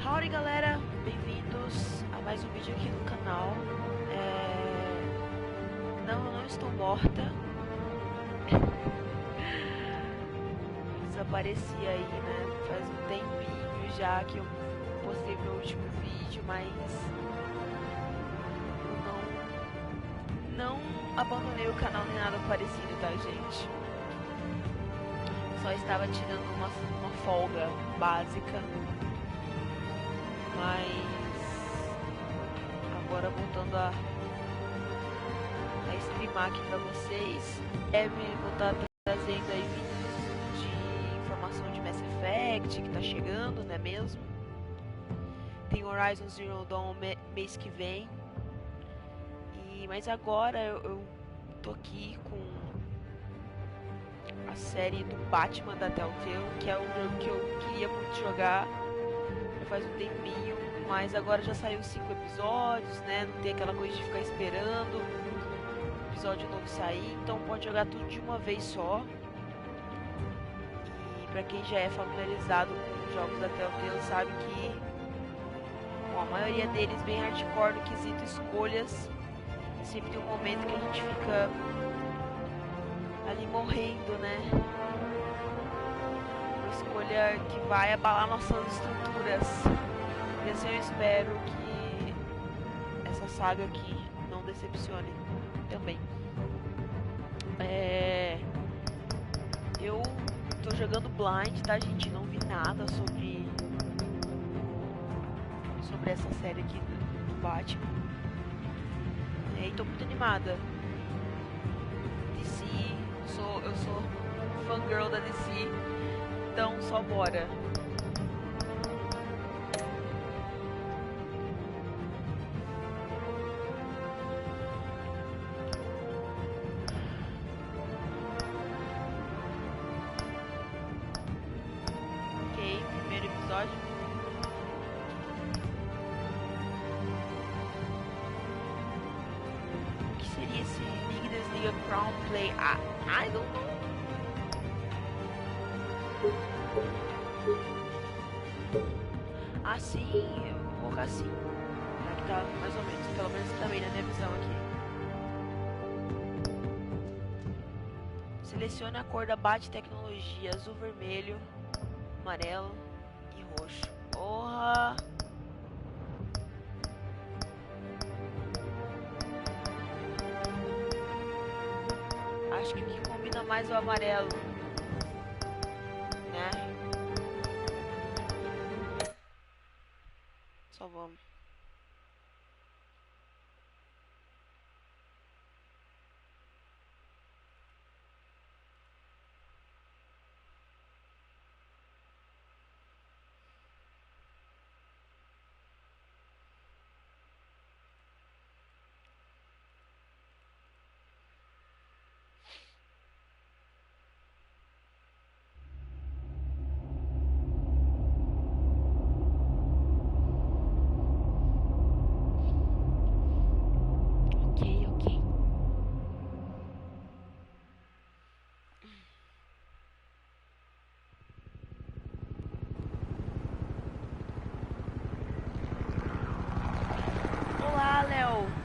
Howdy galera, bem-vindos a mais um vídeo aqui no canal. Não, eu não estou morta. Desapareci aí, né? Faz um tempinho já que eu postei meu último vídeo, mas eu não abandonei o canal nem nada parecido, tá, gente? Só estava tirando uma folga básica. Mas agora voltando a streamar aqui pra vocês, vou estar trazendo aí vídeos de informação de Mass Effect que tá chegando, né mesmo? Tem Horizon Zero Dawn mês que vem. Mas agora eu tô aqui com a série do Batman da Telltale, que é um jogo que eu queria muito jogar faz um tempinho, mas agora já saiu 5 episódios, né? Não tem aquela coisa de ficar esperando o episódio novo sair, então pode jogar tudo de uma vez só. E pra quem já é familiarizado com os jogos da Telltale sabe que a maioria deles bem hardcore no quesito escolhas. Sempre tem um momento que a gente fica ali morrendo, né? Escolha que vai abalar nossas estruturas. E assim eu espero que essa saga aqui não decepcione também. Eu tô jogando blind, tá, gente? Não vi nada sobre essa série aqui do Batman. E tô muito animada. DC, eu sou fangirl da DC. Então, só bora. Ok, primeiro episódio. O que seria esse liga desliga crown play? I don't know. Assim, eu vou colocar assim. Aqui tá mais ou menos, pelo menos também na minha visão aqui. Selecione a cor da bate tecnologia: azul, vermelho, amarelo e roxo. Porra! Acho que o que combina mais é o amarelo, né? Só vamos.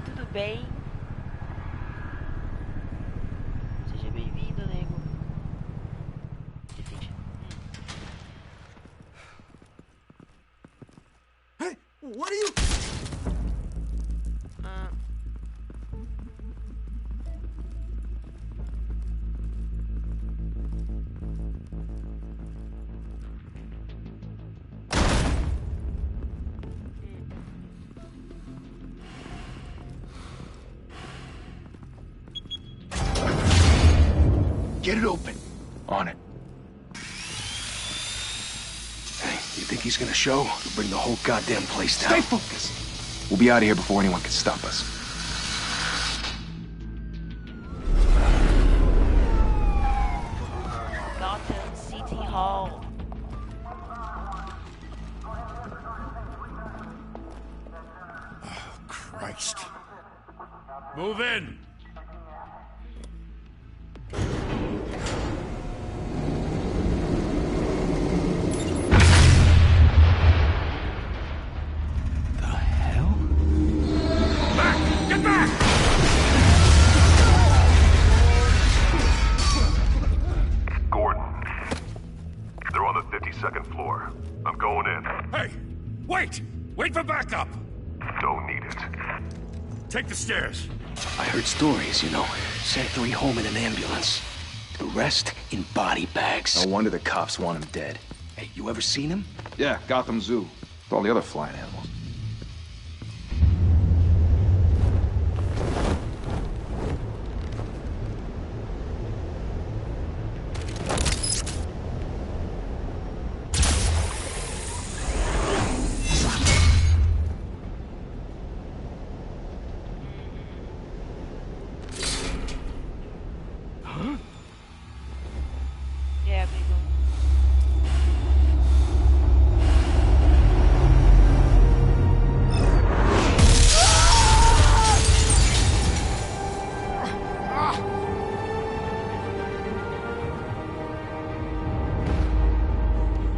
Tudo bem? Seja bem-vindo, nego. Hey, what are you? Get it open. On it. Hey, you think he's gonna show? He'll bring the whole goddamn place down. Stay focused. We'll be out of here before anyone can stop us. Gotham City Hall. Oh, Christ. Move in. Take the stairs. I heard stories, you know. Sent 3 home in an ambulance. The rest in body bags. No wonder the cops want him dead. Hey, you ever seen him? Yeah, Gotham Zoo. With all the other flying animals. É, amigo.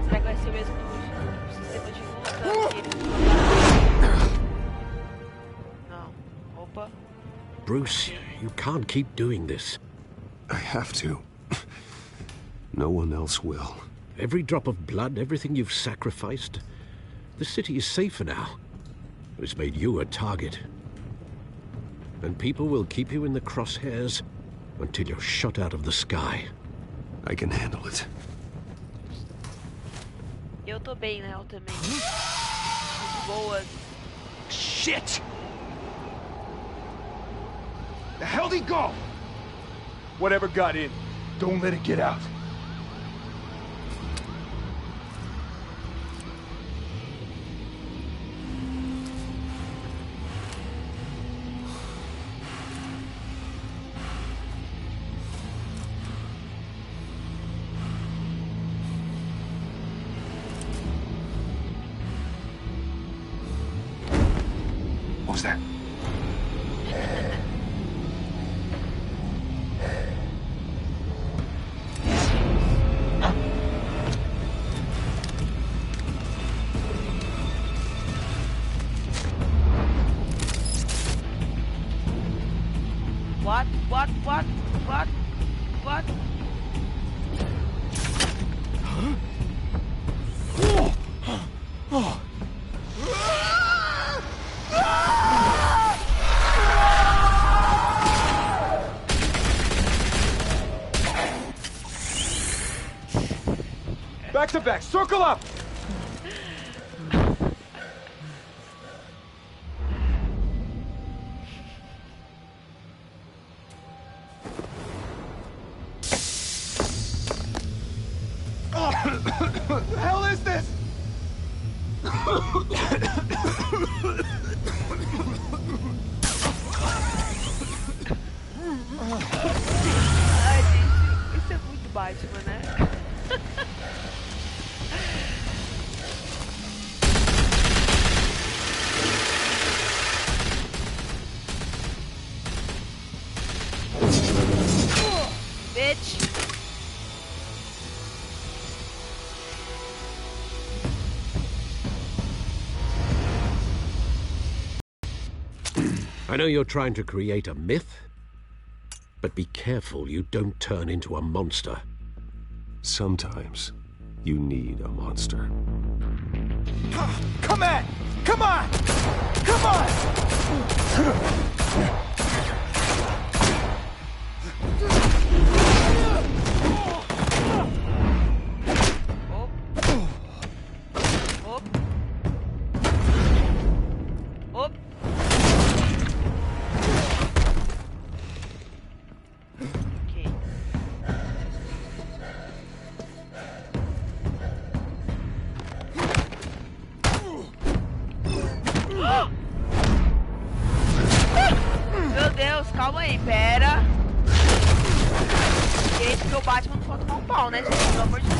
Será que vai ser o mesmo do sistema de luta que eles colocaram? Não. Opa. Bruce, you can't keep doing this. I have to. No one else will. Every drop of blood, everything you've sacrificed. The city is safer now. It's made you a target. And people will keep you in the crosshairs until you're shot out of the sky. I can handle it. Eu tô bem, né? Eu também. Muito boas. Shit! The hell'd he go? Whatever got in, don't let it get out. What was that? What? Back to back, circle up! What the hell is this? Ai, gente, isso é muito Batman, né? Bitch. I know you're trying to create a myth, but be careful you don't turn into a monster. Sometimes you need a monster. Come on! Come on! Come on! Op. Op. Ok. Meu Deus, calma aí, pera. Gente, porque o Batman não pode tomar um pau, né, gente? Pelo amor de Deus.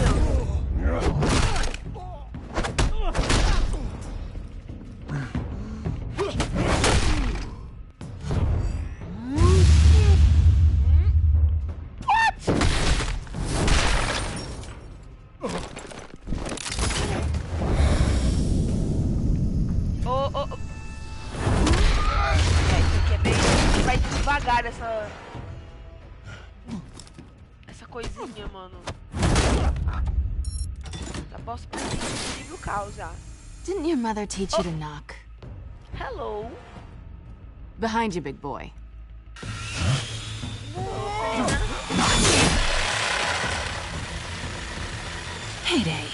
Devagar essa coisinha, mano. Já posso perceber o caos já. Didn't your mother teach you to knock? Hello. Behind you, big boy. Heyday.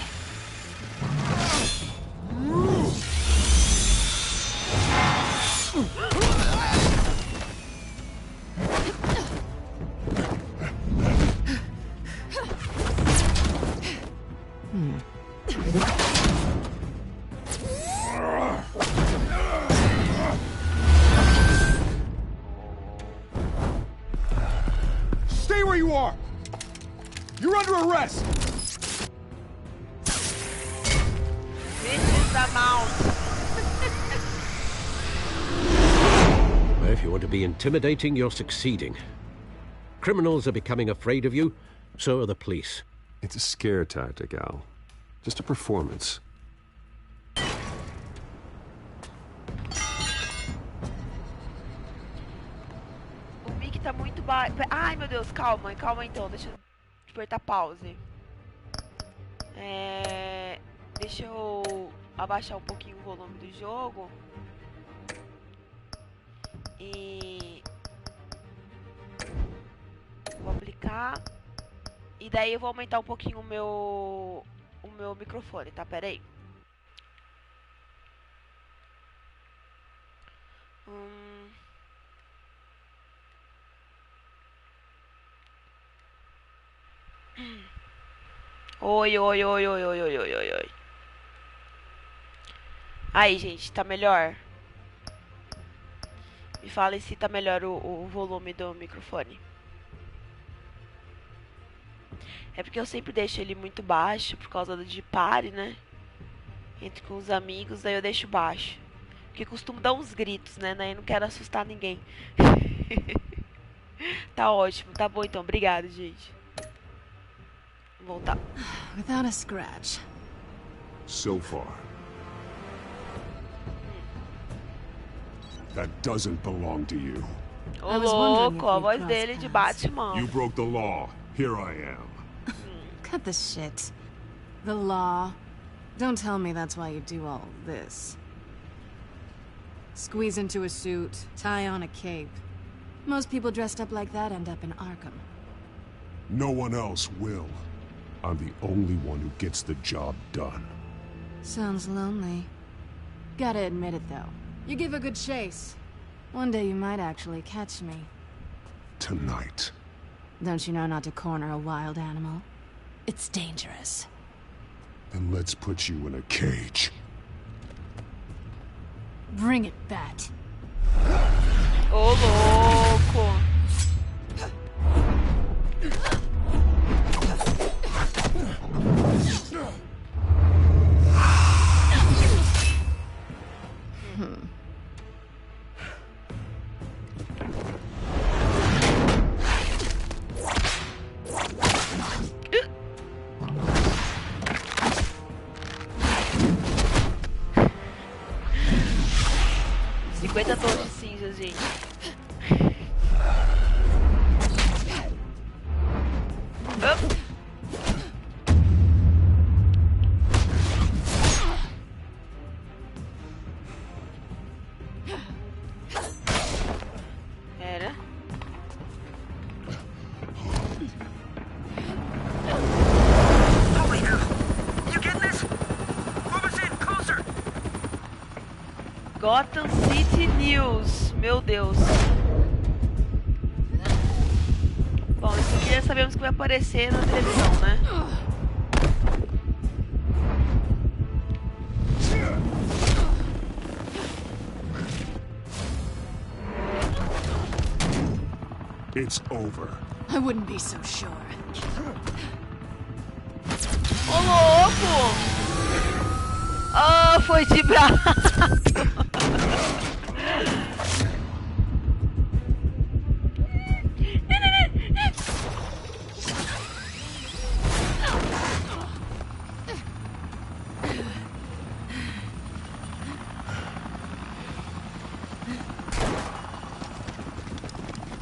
Stay where you are! You're under arrest! Bitches da mouse. If you want to be intimidating, you're succeeding. Criminals are becoming afraid of you, so are the police. It's a scare tactic, Al. Just a performance. O mic tá muito baixo. Ai, meu Deus, calma então. Deixa eu apertar pause. Deixa eu abaixar um pouquinho o volume do jogo. E vou aplicar. E daí eu vou aumentar um pouquinho o meu microfone, tá? Pera aí. Oi. Aí, gente, tá melhor? Me falem se tá melhor o volume do microfone. É porque eu sempre deixo ele muito baixo por causa de pare, né? Entre com os amigos, daí eu deixo baixo. Porque costumo dar uns gritos, né? Daí eu não quero assustar ninguém. Tá ótimo, tá bom então. Obrigado, gente. Vou voltar. Without a scratch. So far. That doesn't belong to you. Ô, louco, a voz dele de Batman. You broke the law. Here I am. Cut the shit. The law. Don't tell me that's why you do all this. Squeeze into a suit, tie on a cape. Most people dressed up like that end up in Arkham. No one else will. I'm the only one who gets the job done. Sounds lonely. Gotta admit it, though. You give a good chase. One day you might actually catch me. Tonight. Don't you know not to corner a wild animal? It's dangerous. Then let's put you in a cage. Bring it, Bat. Ô, louco. Tons de cinzas, gente. Era. Gotham City News, meu Deus. Bom, isso aqui já sabemos que vai aparecer na televisão, né? It's over. I wouldn't be so sure. Ô, louco! Ah, foi de braço!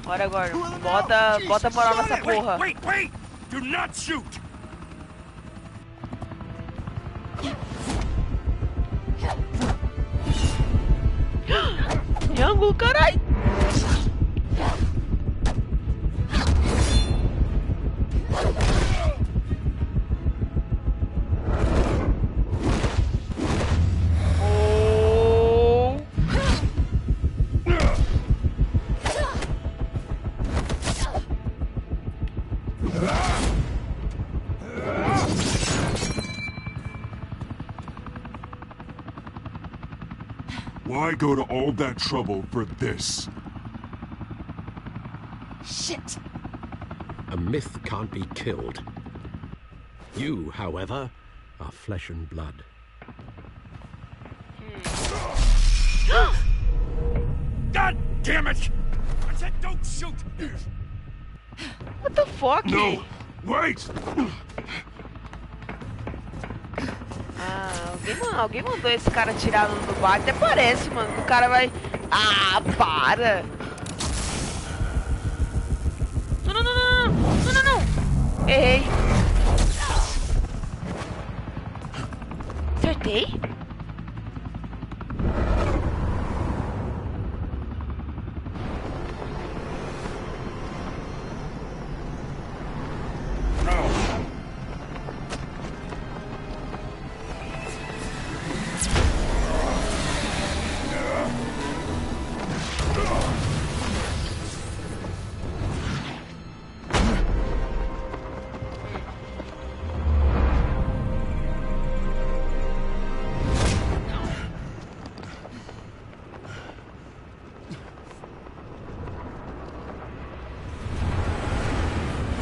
Bora agora, bota moral nessa porra. Wait! Do not shoot! Triângulo, carai! Why go to all that trouble for this? Shit! A myth can't be killed. You, however, are flesh and blood. God damn it! I said don't shoot! What the fuck? No! Wait! Ah, alguém mandou esse cara tirar no bar. Até parece, mano. O cara vai... Ah, para! Não, não, não, não! Não, não, não! Errei! Acertei?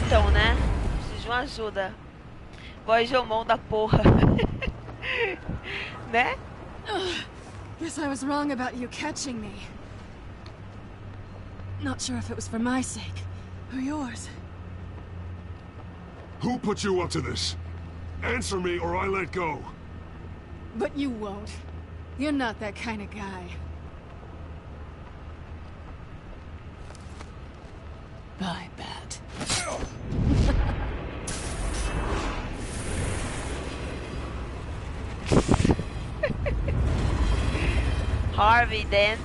Então, né? Preciso de uma ajuda. Voz de homão da porra. Né? Guess I was wrong about you catching me. Not sure if it was for my sake or yours. Who put you up to this? Answer me or I let go. But you won't. You're not that kind of guy. I bet. Harvey Dent.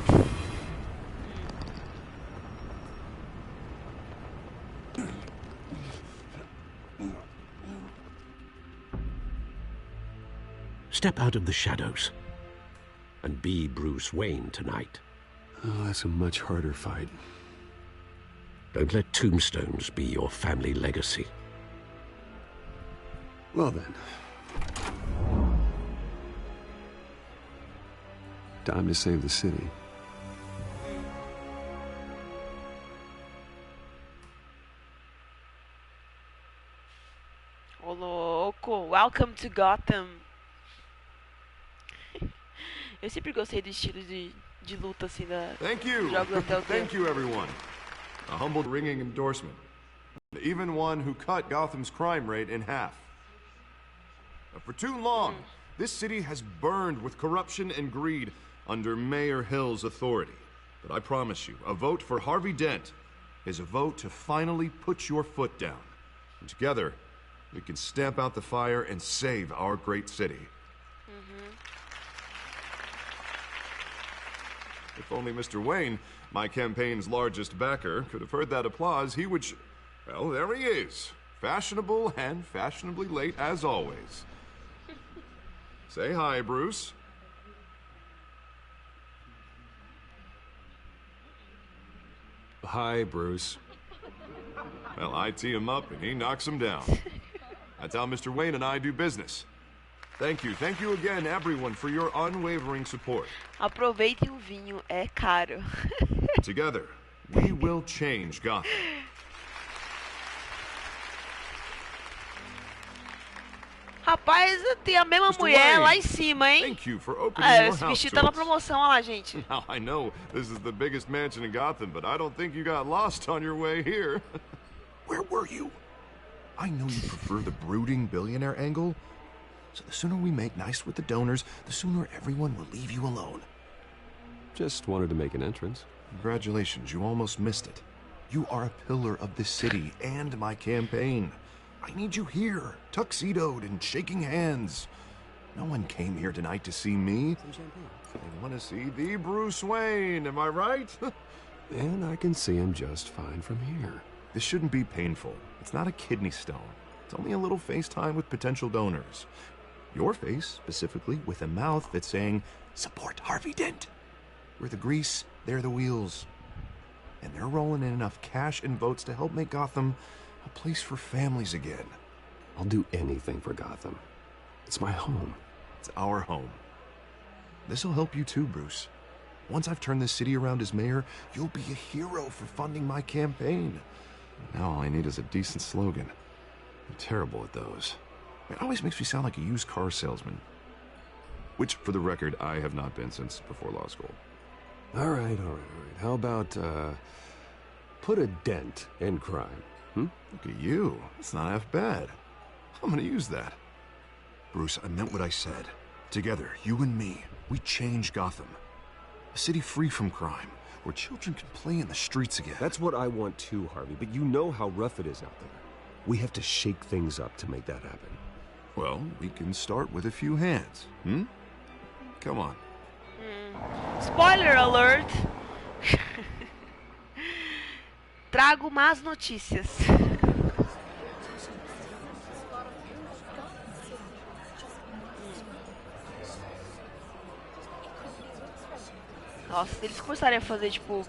Step out of the shadows and be Bruce Wayne tonight. Oh, that's a much harder fight. Don't let tombstones be your family legacy. Well then. Time to save the city. Ô louco, welcome to Gotham. Eu sempre gostei do estilo de luta assim da Thank you. jogos da Telltale. Thank you, everyone. A humble, ringing endorsement. Even one who cut Gotham's crime rate in half. For too long, this city has burned with corruption and greed under Mayor Hill's authority. But I promise you, a vote for Harvey Dent is a vote to finally put your foot down. And together, we can stamp out the fire and save our great city. If only Mr. Wayne, my campaign's largest backer, could have heard that applause, he would... Well, there he is. Fashionable and fashionably late as always. Say hi, Bruce. Hi, Bruce. Well, I tee him up and he knocks him down. That's how Mr. Wayne and I do business. Thank you again, everyone, for your unwavering support. Aproveitem o vinho, é caro. Together, we will change Gotham. Rapaz, tem a mesma Mr. mulher Wayne, lá em cima, hein? Thank you for opening Ah, your esse house vestido to tá na us. promoção, olha lá, gente. Now, I know this is the biggest mansion in Gotham, but I don't think you got lost on your way here. Where were you? I know you prefer the brooding billionaire angle, so the sooner we make nice with the donors, the sooner everyone will leave you alone. Just wanted to make an entrance. Congratulations, you almost missed it. You are a pillar of this city and my campaign. I need you here, tuxedoed and shaking hands. No one came here tonight to see me. They want to see the Bruce Wayne, am I right? And I can see him just fine from here. This shouldn't be painful. It's not a kidney stone. It's only a little FaceTime with potential donors. Your face, specifically, with a mouth that's saying, support Harvey Dent. We're the grease, they're the wheels. And they're rolling in enough cash and votes to help make Gotham A place for families again. I'll do anything for Gotham. It's my home. It's our home. This'll help you too, Bruce. Once I've turned this city around as mayor, you'll be a hero for funding my campaign. Now all I need is a decent slogan. I'm terrible at those. It always makes me sound like a used car salesman. Which, for the record, I have not been since before law school. All right. How about, put a dent in crime, Look at you. It's not half bad. I'm gonna use that. Bruce, I meant what I said. Together, you and me, we change Gotham. A city free from crime, where children can play in the streets again. That's what I want too, Harvey, but you know how rough it is out there. We have to shake things up to make that happen. Well, we can start with a few hands, Come on. Spoiler alert! Trago más notícias. Nossa, se eles começarem a fazer, tipo,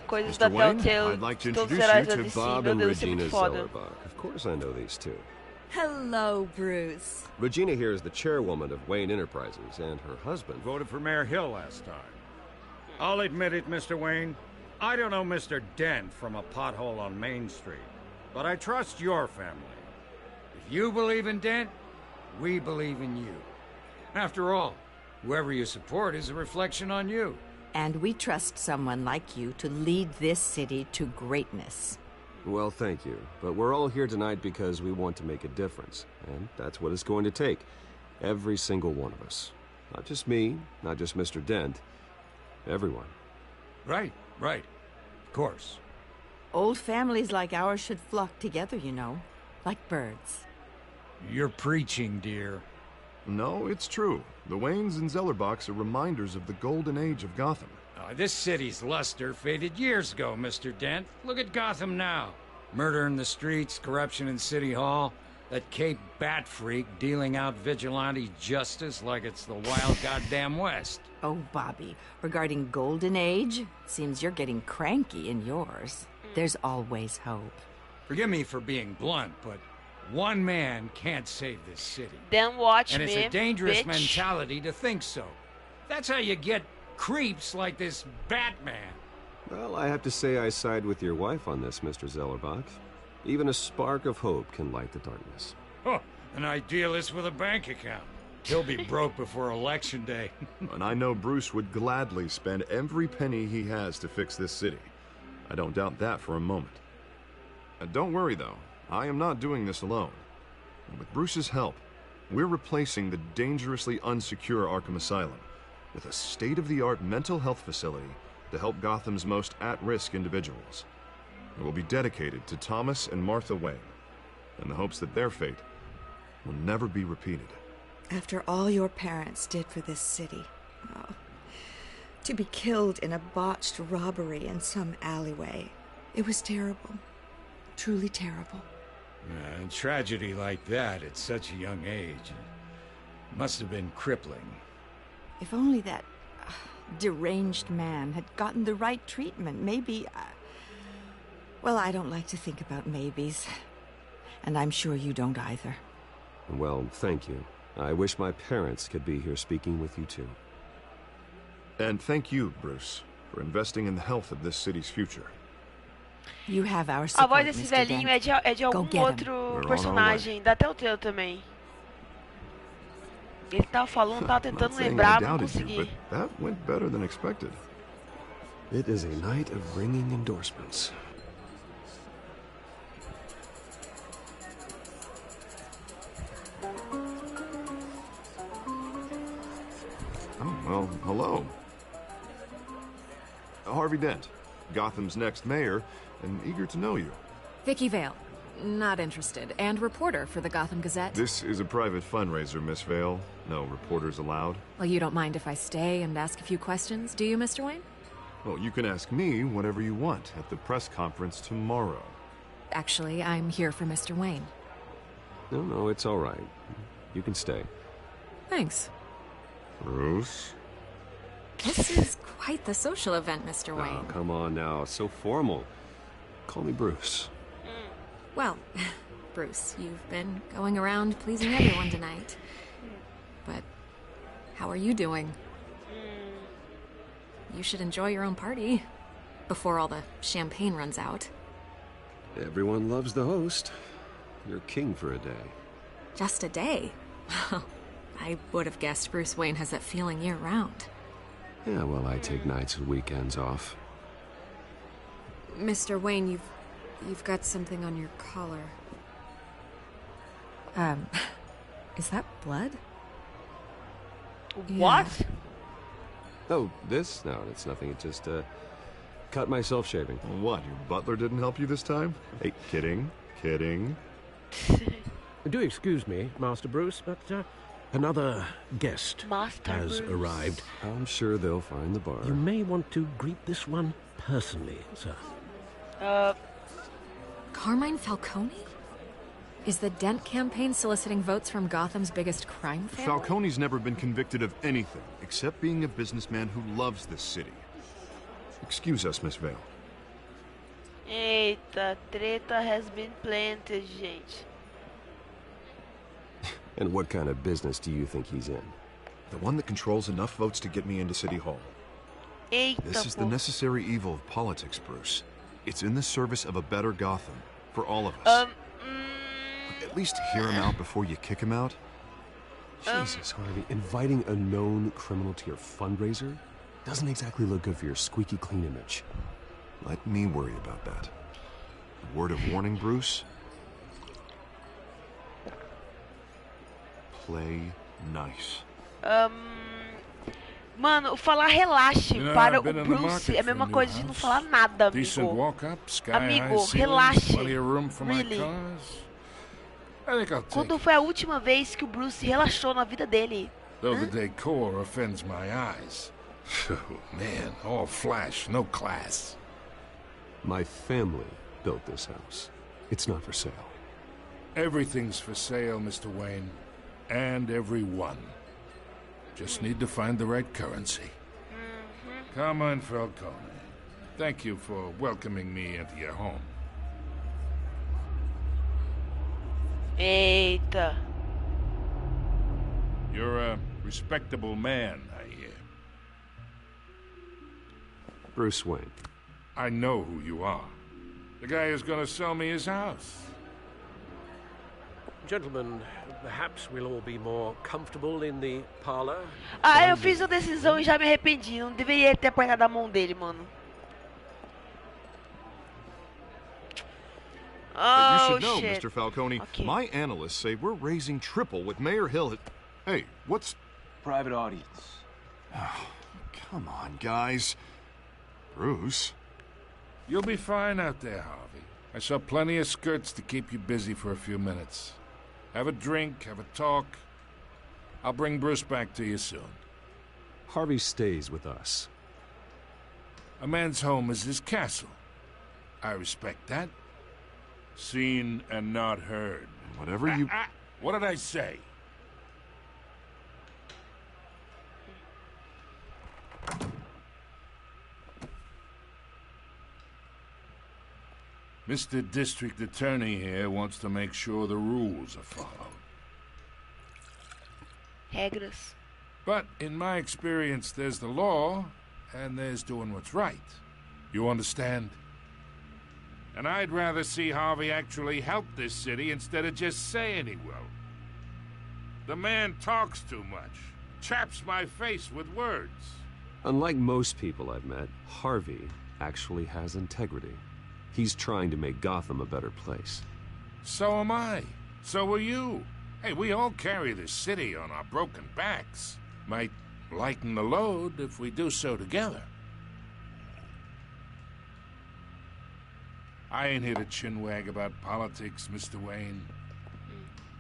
coisas da Telltale, todos os heróis da DC, meu Deus, isso é muito foda. Of course I know these two. Hello, Bruce. Regina here is the chairwoman of Wayne Enterprises, and her husband Voted for Mayor Hill last time. I'll admit it, Mr. Wayne. I don't know Mr. Dent from a pothole on Main Street, but I trust your family. If you believe in Dent, we believe in you. After all, whoever you support is a reflection on you. And we trust someone like you to lead this city to greatness. Well, thank you. But we're all here tonight because we want to make a difference. And that's what it's going to take. Every single one of us. Not just me, not just Mr. Dent. Everyone. Right. Of course. Old families like ours should flock together, you know. Like birds. You're preaching, dear. No, it's true. The Waynes and Zellerbachs are reminders of the golden age of Gotham. This city's luster faded years ago, Mr. Dent. Look at Gotham now. Murder in the streets, corruption in City Hall, that Cape Bat freak dealing out vigilante justice like it's the wild goddamn West. Oh, Bobby, regarding Golden Age, seems you're getting cranky in yours. There's always hope. Forgive me for being blunt, but one man can't save this city. Then watch and me, it's a dangerous bitch. mentality to think so. That's how you get creeps like this Batman. Well, I have to say I side with your wife on this, Mr. Zellerbach. Even a spark of hope can light the darkness. Oh, an idealist with a bank account. He'll be broke before Election Day. And I know Bruce would gladly spend every penny he has to fix this city. I don't doubt that for a moment. Don't worry, though. I am not doing this alone. And with Bruce's help, we're replacing the dangerously unsecure Arkham Asylum with a state-of-the-art mental health facility to help Gotham's most at-risk individuals. It will be dedicated to Thomas and Martha Wayne, in the hopes that their fate will never be repeated. After all your parents did for this city, to be killed in a botched robbery in some alleyway, it was terrible. Truly terrible. A tragedy like that at such a young age must have been crippling. If only that deranged man had gotten the right treatment, maybe... Well, I don't like to think about maybes. And I'm sure you don't either. Well, thank you. I wish my parents could be here speaking with you too. And thank you, Bruce, for investing in the health of this city's future. You have our A support, voz desse Mr. velhinho Dent. é de algum outro personagem da Telltale também. Ele tava falando, tava tentando lembrar, mas não consegui. That went better than expected. It is a night of ringing endorsements. Oh, well, hello. Harvey Dent, Gotham's next mayor, and eager to know you. Vicky Vale. Not interested. And reporter for the Gotham Gazette. This is a private fundraiser, Miss Vale. No reporters allowed. Well, you don't mind if I stay and ask a few questions, do you, Mr. Wayne? Well, you can ask me whatever you want at the press conference tomorrow. Actually, I'm here for Mr. Wayne. No, it's all right. You can stay. Thanks. Bruce? This is quite the social event, Mr. Wayne. Oh, come on now. So formal. Call me Bruce. Well, Bruce, you've been going around pleasing everyone tonight. But how are you doing? You should enjoy your own party before all the champagne runs out. Everyone loves the host. You're king for a day. Just a day? I would have guessed Bruce Wayne has that feeling year-round. Yeah, well, I take nights and weekends off. Mr. Wayne, you've got something on your collar. Is that blood? What? Yeah. Oh, this? No, it's nothing. It just, cut myself shaving. What, your butler didn't help you this time? Hey, kidding. Do excuse me, Master Bruce, but another guest Master has Bruce. arrived. I'm sure they'll find the bar. You may want to greet this one personally, sir. Carmine Falcone? Is the Dent campaign soliciting votes from Gotham's biggest crime family? Falcone's never been convicted of anything except being a businessman who loves this city. Excuse us, Miss Vale. Eita, treta has been planted, gente. And what kind of business do you think he's in? The one that controls enough votes to get me into City Hall. Eita, This is the necessary evil of politics, Bruce. It's in the service of a better Gotham, for all of us. At least hear him out before you kick him out. Jesus, Harvey, inviting a known criminal to your fundraiser doesn't exactly look good for your squeaky clean image. Let me worry about that. A word of warning, Bruce. Play nice. Mano, falar relaxe para o Bruce é a mesma coisa de não falar nada, amigo. Amigo, relaxe. Really. Quando foi a última vez que o Bruce relaxou na vida dele? Though the decor offends my eyes. Oh, man, all flash, no class. My family built this house. It's not for sale. Everything's for sale, Mr. Wayne. And everyone. Just need to find the right currency. Carmine Falcone, thank you for welcoming me into your home. Eita. You're a respectable man, I hear. Bruce Wayne. I know who you are. The guy who's gonna sell me his house. Gentlemen, perhaps we'll all be more comfortable in the parlor. Eu fiz a decisão e já me arrependi. Não deveria ter apertado a mão dele, mano. You should know, shit. Mr. Falcone, my analysts say we're raising triple with Mayor Hill. Hey, what's... Private audience. Oh, come on, guys. Bruce? You'll be fine out there, Harvey. I saw plenty of skirts to keep you busy for a few minutes. Have a drink, have a talk. I'll bring Bruce back to you soon. Harvey stays with us. A man's home is his castle. I respect that. Seen and not heard. Whatever you... What did I say? Mr. District Attorney here wants to make sure the rules are followed. Regras. But in my experience, there's the law, and there's doing what's right. You understand? And I'd rather see Harvey actually help this city instead of just saying he will. The man talks too much. Chaps my face with words. Unlike most people I've met, Harvey actually has integrity. He's trying to make Gotham a better place. So am I. So are you. Hey, we all carry this city on our broken backs. Might lighten the load if we do so together. I ain't here to chinwag about politics, Mr. Wayne.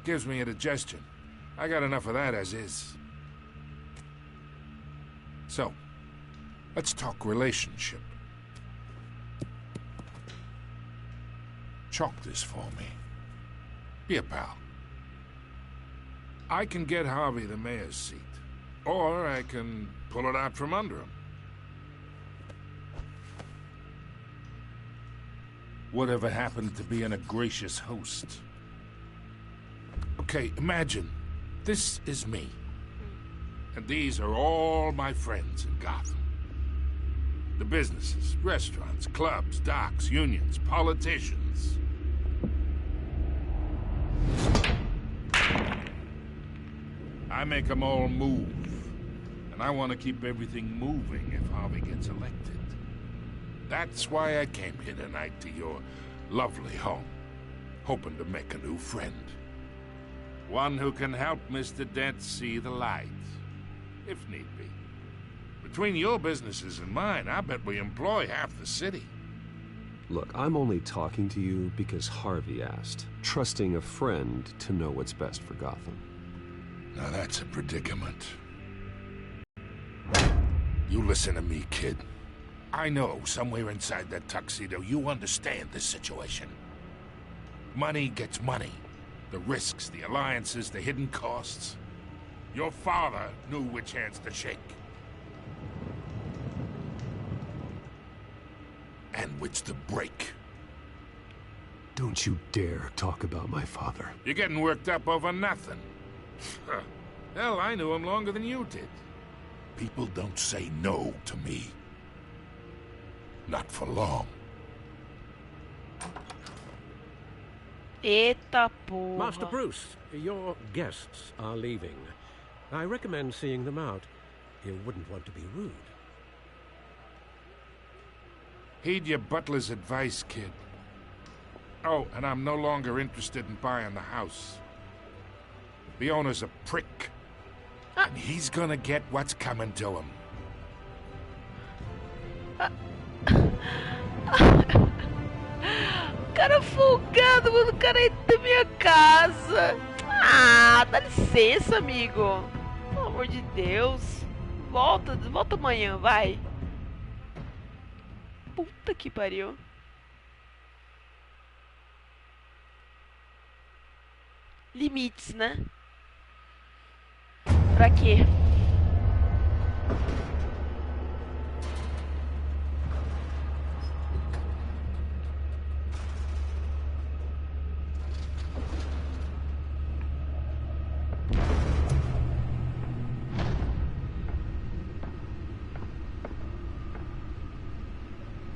Gives me indigestion. I got enough of that as is. So, let's talk relationship. Chalk this for me. Be a pal. I can get Harvey the mayor's seat, or I can pull it out from under him. whatever happened to being a gracious host. Okay, imagine, this is me. And these are all my friends in Gotham. The businesses, restaurants, clubs, docks, unions, politicians. I make them all move. And I want to keep everything moving if Harvey gets elected. That's why I came here tonight to your lovely home, hoping to make a new friend. One who can help Mr. Dent see the light, if need be. Between your businesses and mine, I bet we employ half the city. Look, I'm only talking to you because Harvey asked, trusting a friend to know what's best for Gotham. Now that's a predicament. You listen to me, kid. I know somewhere inside that tuxedo you understand this situation. Money gets money. The risks, the alliances, the hidden costs. Your father knew which hands to shake. And which to break. Don't you dare talk about my father. You're getting worked up over nothing. Hell, I knew him longer than you did. People don't say no to me. Not for long. Eita porra. Master Bruce, your guests are leaving. I recommend seeing them out. You wouldn't want to be rude. Heed your butler's advice, kid. Oh, and I'm no longer interested in buying the house. The owner's a prick. And he's gonna get what's coming to him. Cara folgado, mano. O cara entra na minha casa. Ah, dá licença, amigo. Pelo amor de Deus. Volta amanhã, vai. Puta que pariu. Limites, né? Pra quê?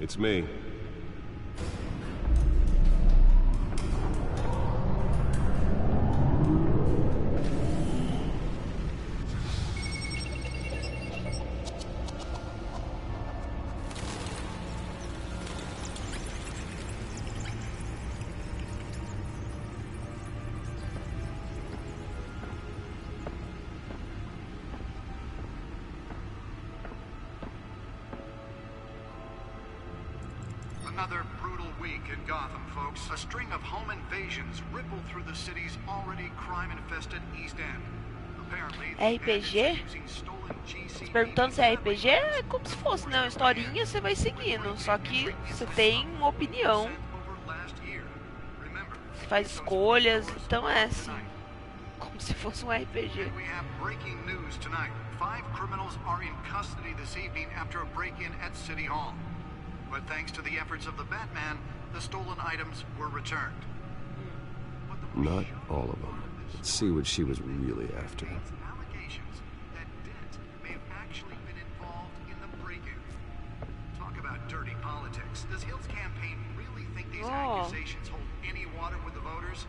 It's me. Another brutal week in Gotham, folks. A string of home invasions rippled through the city's already crime-infested East End. Apparently, RPG? Se perguntando se é RPG, é como se fosse, né? Uma historinha, você vai seguindo. Só que você tem uma opinião. Você faz escolhas, então é assim. Como se fosse um RPG. We have breaking news tonight. 5 criminals are in custody this evening after a break-in at City Hall. But thanks to the efforts of the Batman, the stolen items were returned. Not all of them. Let's see what she was really after. Allegations that Dent may have actually been involved in the break-in. Talk about dirty politics. Does Hill's campaign really think these accusations hold any water with the voters?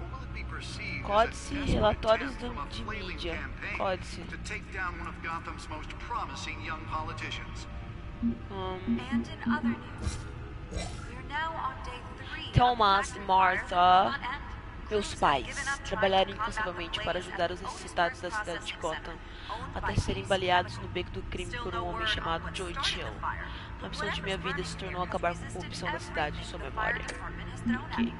Or will it be perceived Códice, as a relatórios desperate attempt de from a flailing mídia. campaign Códice. to take down one of Gotham's most promising young politicians? And in other news, we're now on day 3. Thomas e Martha, meus pais, trabalharam incansavelmente para ajudar os necessitados da cidade de Gotham até serem baleados no beco do crime por um homem chamado Joe Chill. A missão de minha vida se tornou acabar com a corrupção da cidade em sua memória. Okay.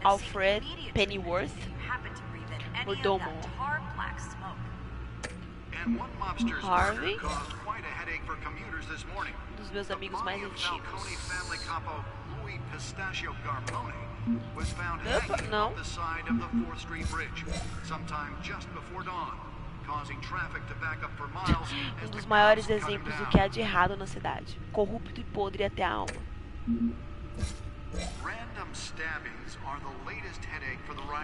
Alfred Pennyworth, mordomo. Harvey, um dos meus amigos mais antigos. Opa, não. Dos maiores exemplos do que há de errado na cidade. Corrupto e podre até a alma.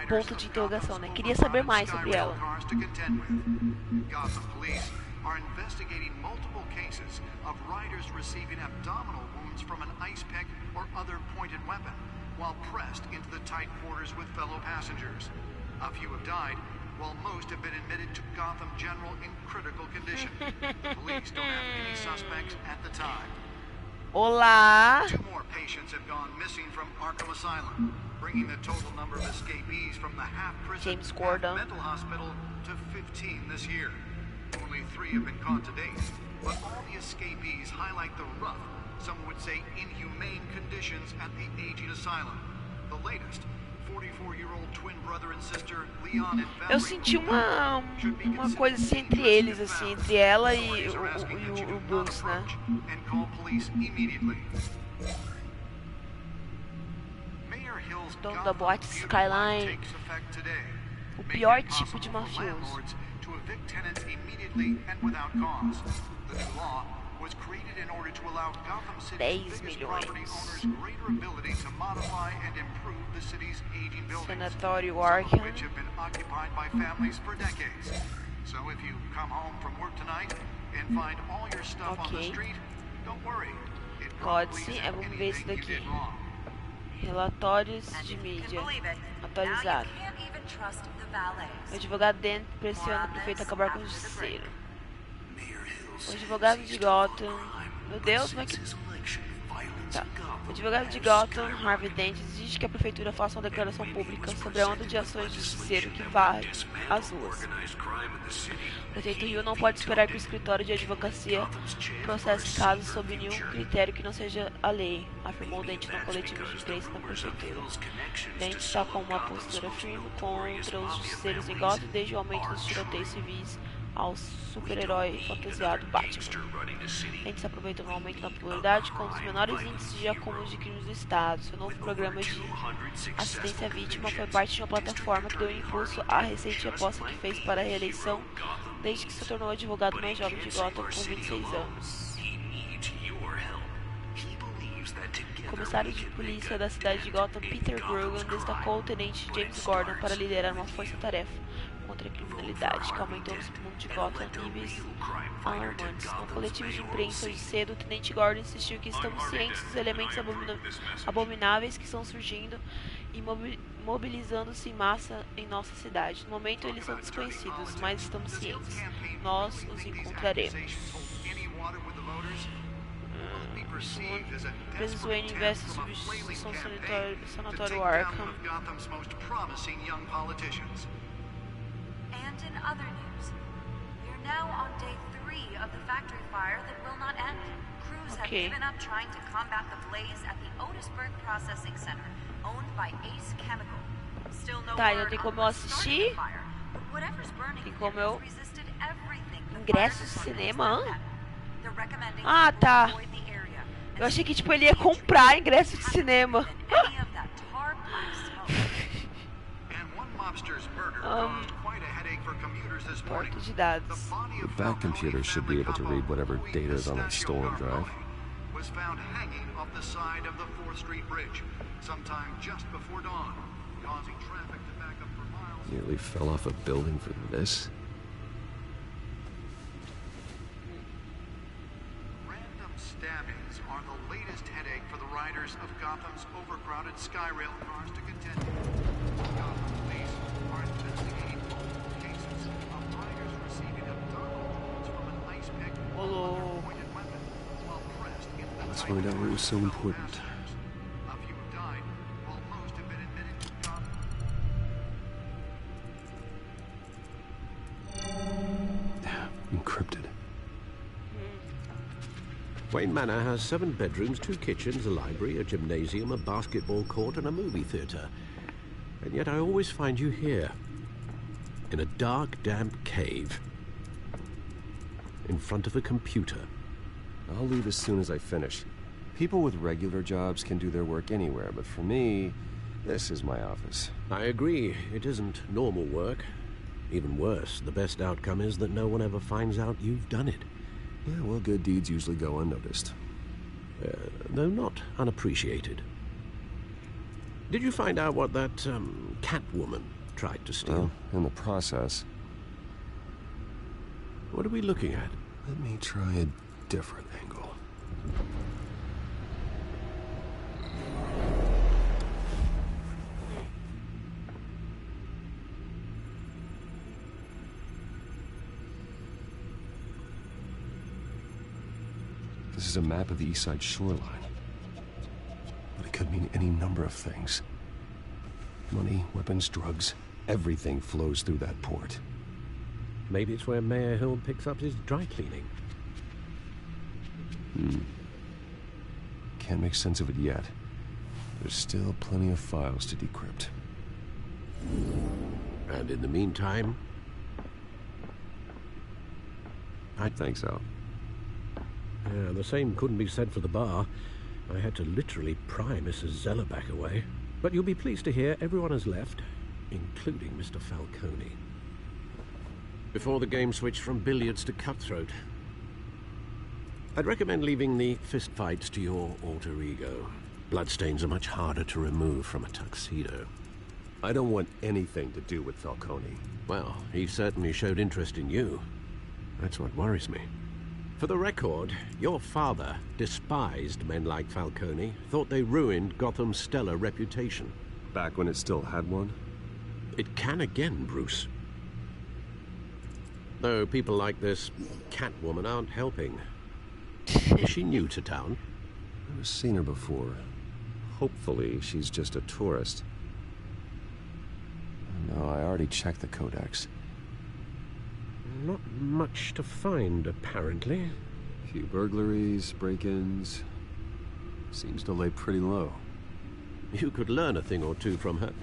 Ponto de interrogação, né? Queria saber mais sobre ela. Are investigating multiple cases of riders receiving abdominal wounds from an ice pick or other pointed weapon while pressed into the tight quarters with fellow passengers. A few have died, while most have been admitted to Gotham General in critical condition. Police don't have any suspects at the time. Olá! 2 more patients have gone missing from Arkham Asylum, bringing the total number of escapees from the half-prison mental hospital to 15 this year. Only 3 have been caught to date, but all the escapees highlight the rough, some would say inhumane conditions at the aging asylum. The latest, 44-year-old twin brother and sister Leon and Valerie. Eu senti uma coisa assim entre eles, assim, entre ela e o Bruce, né? And call police immediately. Mayor Hill's dono da boate Skyline. O pior tipo de mafioso. To evict tenants immediately and without cause. The new law was created in order to allow Gotham City's biggest property owners greater ability to modify and improve the city's aging buildings, some of which have been occupied by families for decades. So if you come home from work tonight and find all your stuff on the street, don't worry. Pode sim, vamos ver isso daqui. Relatórios de mídia atualizado. O advogado Dan pressiona o prefeito a acabar com o justiceiro. O advogado de Gotham... Meu Deus, como é que... Tá. O advogado de Gotham, Harvey Dent, exige que a prefeitura faça uma declaração pública sobre a onda de ações de justiceiro que varre as ruas. O prefeito Hill não pode esperar que o escritório de advocacia processe casos sob nenhum critério que não seja a lei, afirmou Dent no coletivo de imprensa da prefeitura. Dent está com uma postura firme contra os justiceiros em Gotham desde o aumento dos tiroteios civis ao super-herói fantasiado Batman. Dent se aproveitou do aumento da popularidade com um dos menores índices de acúmulo de crimes do estado. Seu novo programa de assistência à vítima foi parte de uma plataforma que deu impulso à recente aposta que fez para a reeleição desde que se tornou o advogado mais jovem de Gotham com 26 anos. O comissário de polícia da cidade de Gotham, Peter Grogan, destacou o tenente James Gordon para liderar uma força-tarefa contra a criminalidade, que aumentou no mundo de Gotham a níveis alarmantes. No coletivo de imprensa hoje cedo, o tenente Gordon insistiu que estamos cientes dos elementos abomináveis que estão surgindo e mobilizando-se em massa em nossa cidade. No momento, eles são desconhecidos, mas estamos cientes. Nós os encontraremos. Presos Wayne investe substituição sanatório Arkham. And in other news, we are now on day 3 of the factory fire that will not end. Crews have given up trying to combat the blaze at the Otisburg Processing Center, owned by Ace Chemical. Still no word tem como eu assistir? Whatever's burning, Tem como eu... resisted everything. Ingresso de cinema? Ah, tá. Eu achei que tipo ele ia comprar ingresso de cinema. Porta de dados. The back computer should be able to read whatever data is on that stolen drive. Was found hanging off the side of the 4th Street Bridge sometime just before dawn, causing traffic to back up for miles. Nearly fell off a building for this. Random stabbings are the latest headache for the riders of Gotham's overcrowded Skyrail cars to contend with. Gotham police are investigating multiple cases of riders receiving abdominal wounds from an ice pick or other pointed weapon while pressed into the Let's find out what was so important. A few have died, while most have been admitted to Gotham. Encrypted. Wayne Manor has 7 bedrooms, 2 kitchens, a library, a gymnasium, a basketball court, and a movie theatre. And yet I always find you here, in a dark, damp cave, in front of a computer. I'll leave as soon as I finish. People with regular jobs can do their work anywhere, but for me, this is my office. I agree. It isn't normal work. Even worse, the best outcome is that no one ever finds out you've done it. Yeah, well, good deeds usually go unnoticed. Though not unappreciated. Did you find out what that, Catwoman tried to steal? Well, in the process. What are we looking at? Let me try a different angle. This is a map of the East Side shoreline. But it could mean any number of things. Money, weapons, drugs, everything flows through that port. Maybe it's where Mayor Hill picks up his dry cleaning. Can't make sense of it yet. There's still plenty of files to decrypt. And in the meantime... Thanks, Al. Yeah, the same couldn't be said for the bar. I had to literally pry Mrs. Zellerback away. But you'll be pleased to hear everyone has left, including Mr. Falcone. Before the game switched from billiards to cutthroat. I'd recommend leaving the fistfights to your alter ego. Bloodstains are much harder to remove from a tuxedo. I don't want anything to do with Falcone. Well, he certainly showed interest in you. That's what worries me. For the record, your father despised men like Falcone, thought they ruined Gotham's stellar reputation. Back when it still had one? It can again, Bruce. Though people like this Catwoman aren't helping. Is she new to town? I've seen her before. Hopefully, she's just a tourist. No, I already checked the codex. Not much to find, apparently. A few burglaries, break-ins. Seems to lay pretty low. You could learn a thing or two from her.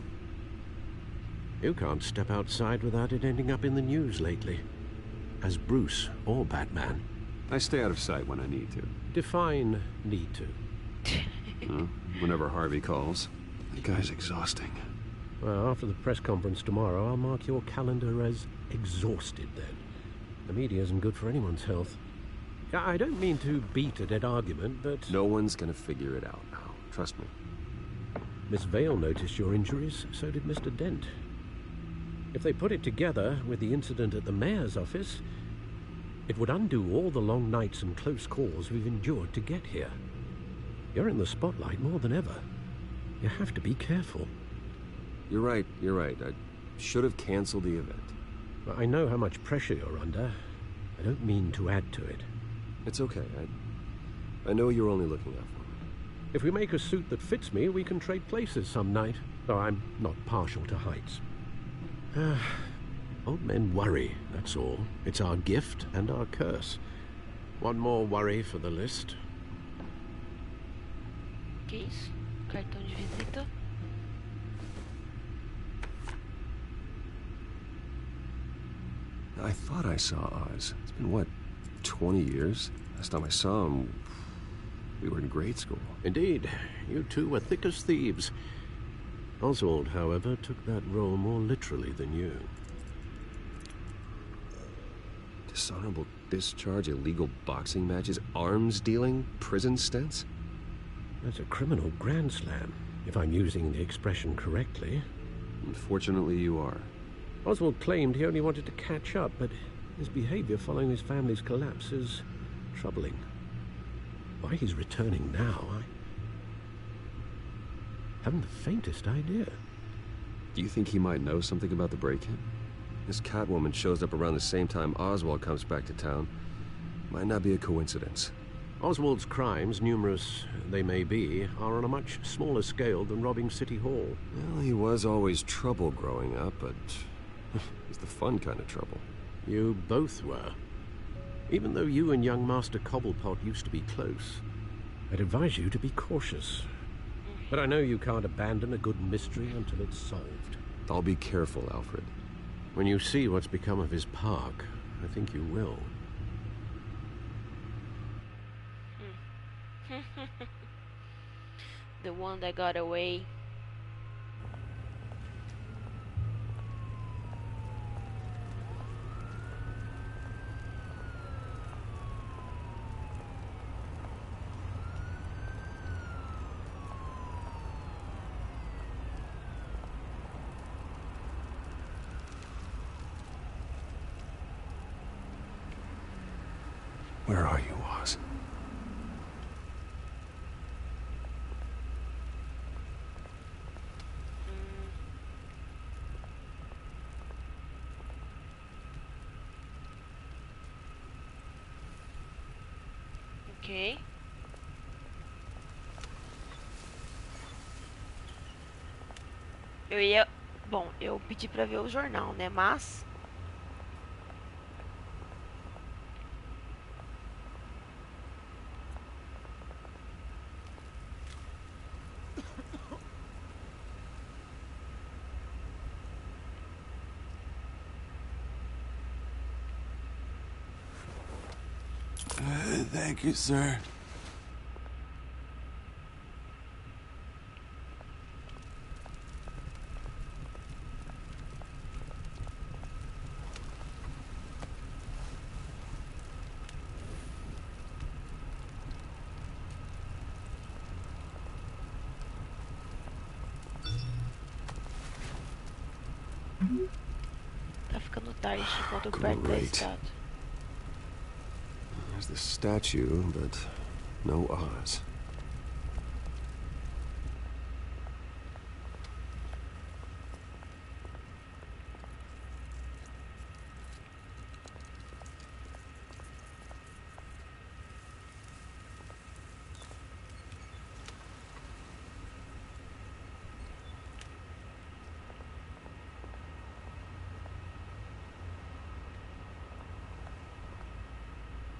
You can't step outside without it ending up in the news lately. As Bruce or Batman. I stay out of sight when I need to. Define need to. Whenever Harvey calls. That guy's exhausting. Well, after the press conference tomorrow, I'll mark your calendar as exhausted then. The media isn't good for anyone's health. I don't mean to beat a dead argument, but... No one's gonna figure it out now. Trust me. Miss Vale noticed your injuries, so did Mr. Dent. If they put it together with the incident at the mayor's office, it would undo all the long nights and close calls we've endured to get here. You're in the spotlight more than ever. You have to be careful. You're right. I should have canceled the event. Well, I know how much pressure you're under. I don't mean to add to it. It's okay. I know you're only looking out for me. If we make a suit that fits me, we can trade places some night. Though I'm not partial to heights. Old men worry, that's all. It's our gift and our curse. One more worry for the list. Que isso? Cartão de visita. I thought I saw Oz. It's been, what, 20 years? Last time I saw him, we were in grade school. Indeed. You two were thick as thieves. Oswald, however, took that role more literally than you. Dishonorable discharge, illegal boxing matches, arms dealing, prison stints? That's a criminal grand slam, if I'm using the expression correctly. Unfortunately, you are. Oswald claimed he only wanted to catch up, but his behavior following his family's collapse is troubling. Why he's returning now, I haven't the faintest idea. Do you think he might know something about the break-in? This Catwoman shows up around the same time Oswald comes back to town. Might not be a coincidence. Oswald's crimes, numerous they may be, are on a much smaller scale than robbing City Hall. Well, he was always trouble growing up, but he's the fun kind of trouble. You both were. Even though you and young Master Cobblepot used to be close, I'd advise you to be cautious. But I know you can't abandon a good mystery until it's solved. I'll be careful, Alfred. When you see what's become of his park, I think you will. The one that got away. Where are you, Oz? Ok. Eu ia... Bom, eu pedi pra ver o jornal, né? Mas... Thank you, sir. Tá ficando tarde enquanto eu perto da estátua. There's the statue, but no Oz.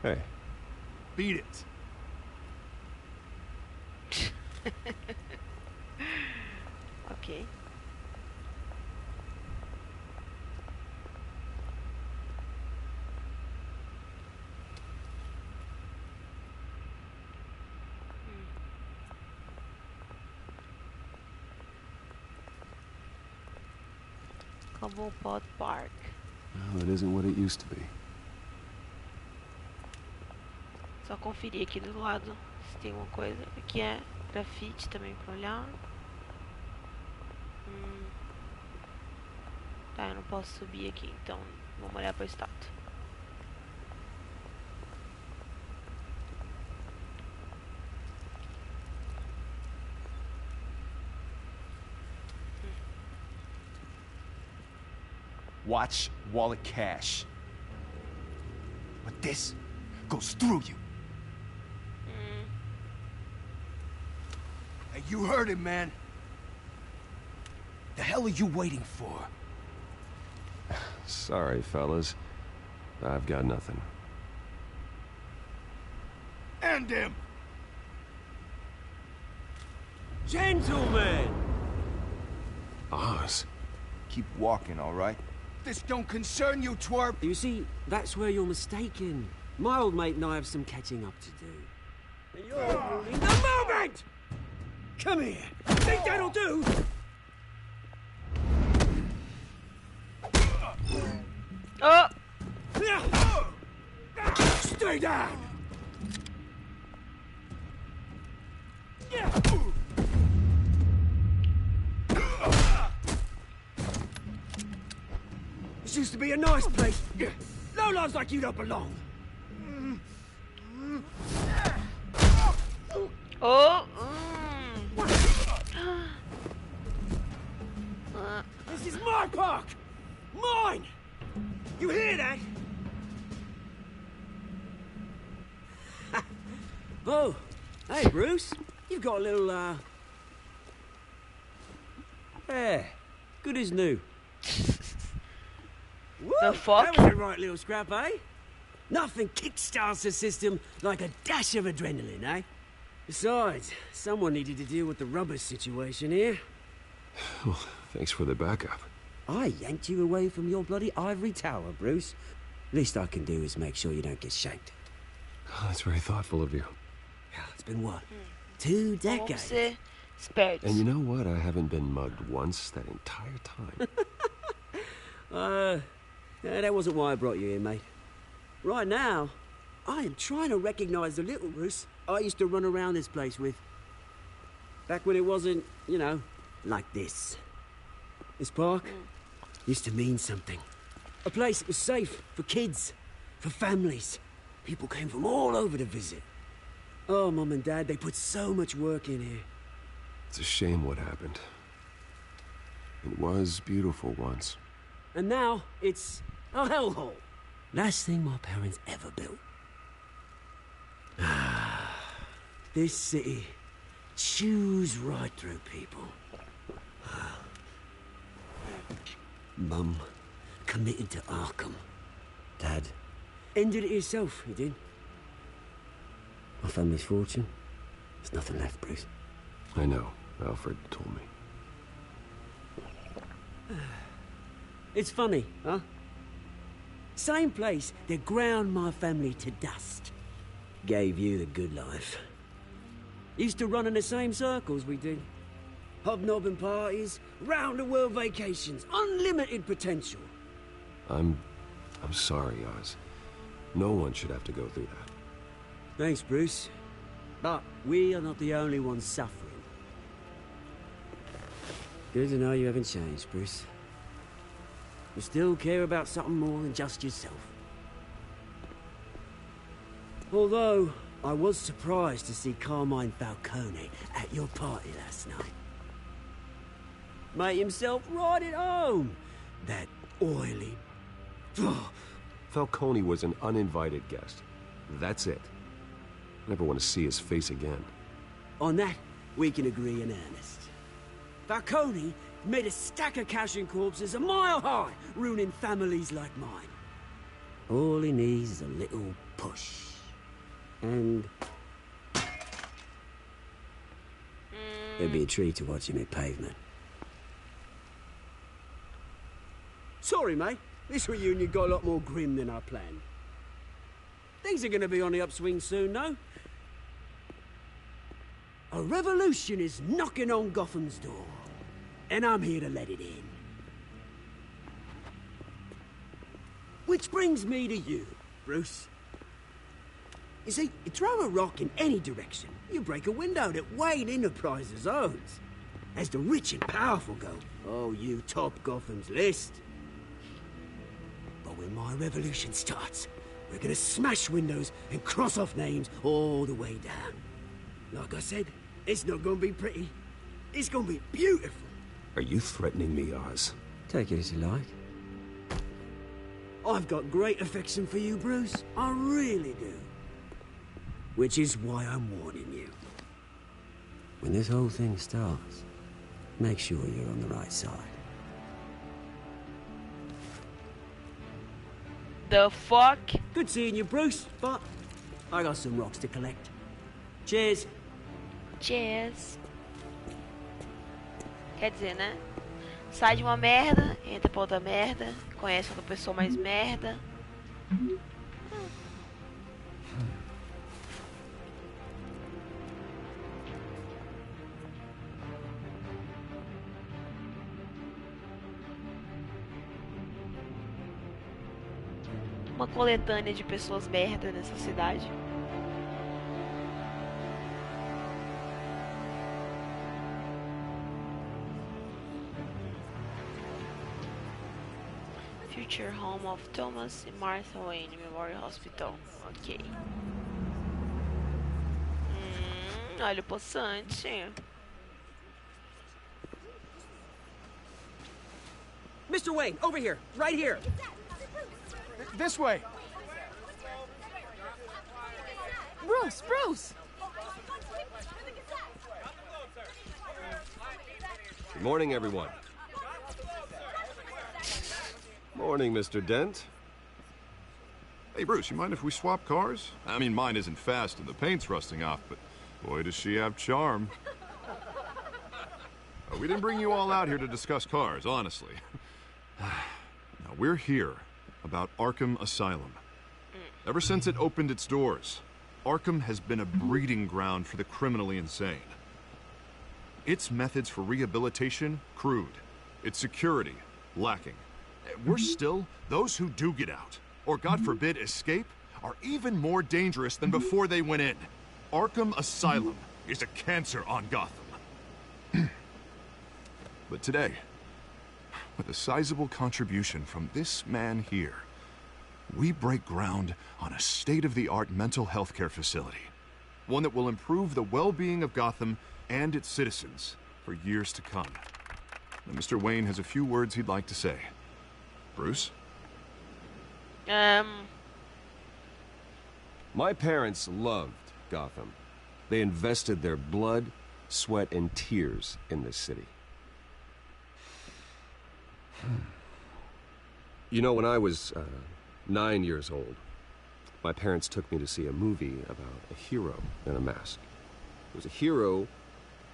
Hey. Beat it. Ok. Cobblepot Park. Well, it isn't what it used to be. Só conferir aqui do lado se tem uma coisa. Aqui é grafite também pra olhar. Tá, eu não posso subir aqui, então vamos olhar pra estátua. Watch wallet cash. But this goes through you. Hey, you heard it, man. The hell are you waiting for? Sorry, fellas. I've got nothing. End him! Gentlemen! Oz. Keep walking, all right? This don't concern you, twerp! You see, that's where you're mistaken. My old mate and I have some catching up to do. And you're ruining the moment! Come here! Think that'll do? Oh! Stay down! This used to be a nice place. Lowlifes like you don't belong. Oh! This is my park! Mine! You hear that? Oh, hey, Bruce. You've got a little, Yeah, good as new. The fuck? That was a right little scrap, eh? Nothing kickstarts the system like a dash of adrenaline, eh? Besides, someone needed to deal with the rubber situation here. Well, thanks for the backup. I yanked you away from your bloody ivory tower, Bruce. Least I can do is make sure you don't get shanked. Oh, that's very thoughtful of you. Yeah, it's been what? 2 decades? And you know what? I haven't been mugged once that entire time. Yeah, that wasn't why I brought you here, mate. Right now, I am trying to recognize the little Bruce I used to run around this place with. Back when it wasn't, you know, like this. This park used to mean something. A place that was safe for kids, for families. People came from all over to visit. Oh, Mum and Dad, they put so much work in here. It's a shame what happened. It was beautiful once. And now, it's a hellhole. Last thing my parents ever built. This city chews right through people. Mum committed to Arkham. Dad ended it himself, he did. My family's fortune. There's nothing left, Bruce. I know. Alfred told me. It's funny, huh? Same place that ground my family to dust. Gave you the good life. Used to run in the same circles we did. Hobnobbing parties, round-the-world vacations, unlimited potential. I'm sorry, Oz. No one should have to go through that. Thanks, Bruce. But we are not the only ones suffering. Good to know you haven't changed, Bruce. You still care about something more than just yourself. Although, I was surprised to see Carmine Falcone at your party last night. Made himself right at home. That oily... Falcone was an uninvited guest. That's it. Never want to see his face again. On that, we can agree in earnest. Falcone made a stack of cash and corpses a mile high, ruining families like mine. All he needs is a little push. And... it'd be a treat to watch him hit pavement. Sorry, mate. This reunion got a lot more grim than I planned. Things are gonna be on the upswing soon, though. A revolution is knocking on Gotham's door. And I'm here to let it in. Which brings me to you, Bruce. You see, you throw a rock in any direction, you break a window that Wayne Enterprises owns. As the rich and powerful go, oh, you top Gotham's list. But when my revolution starts, we're gonna smash windows and cross off names all the way down. Like I said, it's not gonna be pretty. It's gonna be beautiful. Are you threatening me, Oz? Take it as you like. I've got great affection for you, Bruce. I really do. Which is why I'm warning you. When this whole thing starts, make sure you're on the right side. The fuck? Good seeing you, Bruce, but I got some rocks to collect. Cheers. Cheers. Quer dizer, né? Sai de uma merda, entra pra outra merda, conhece outra pessoa mais merda. Uma coletânea de pessoas merda nessa cidade. Future home of Thomas and Martha Wayne Memorial Hospital. Ok. Olha o poçante. Mr. Wayne, over here, right here. This way. Bruce! Good morning, everyone. Morning, Mr. Dent. Hey, Bruce, you mind if we swap cars? I mean, mine isn't fast and the paint's rusting off, but boy, does she have charm. We didn't bring you all out here to discuss cars, honestly. Now, we're here about Arkham Asylum. Ever since it opened its doors, Arkham has been a breeding ground for the criminally insane. Its methods for rehabilitation, crude. Its security, lacking. Worse still, those who do get out, or God forbid escape, are even more dangerous than before they went in. Arkham Asylum is a cancer on Gotham. But today, with a sizable contribution from this man here, We break ground on a state-of-the-art mental health care facility. One that will improve the well-being of Gotham and its citizens for years to come. Now, Mr. Wayne has a few words he'd like to say. Bruce? My parents loved Gotham. They invested their blood, sweat, and tears in this city. You know, when I was 9 years old, my parents took me to see a movie about a hero in a mask. It was a hero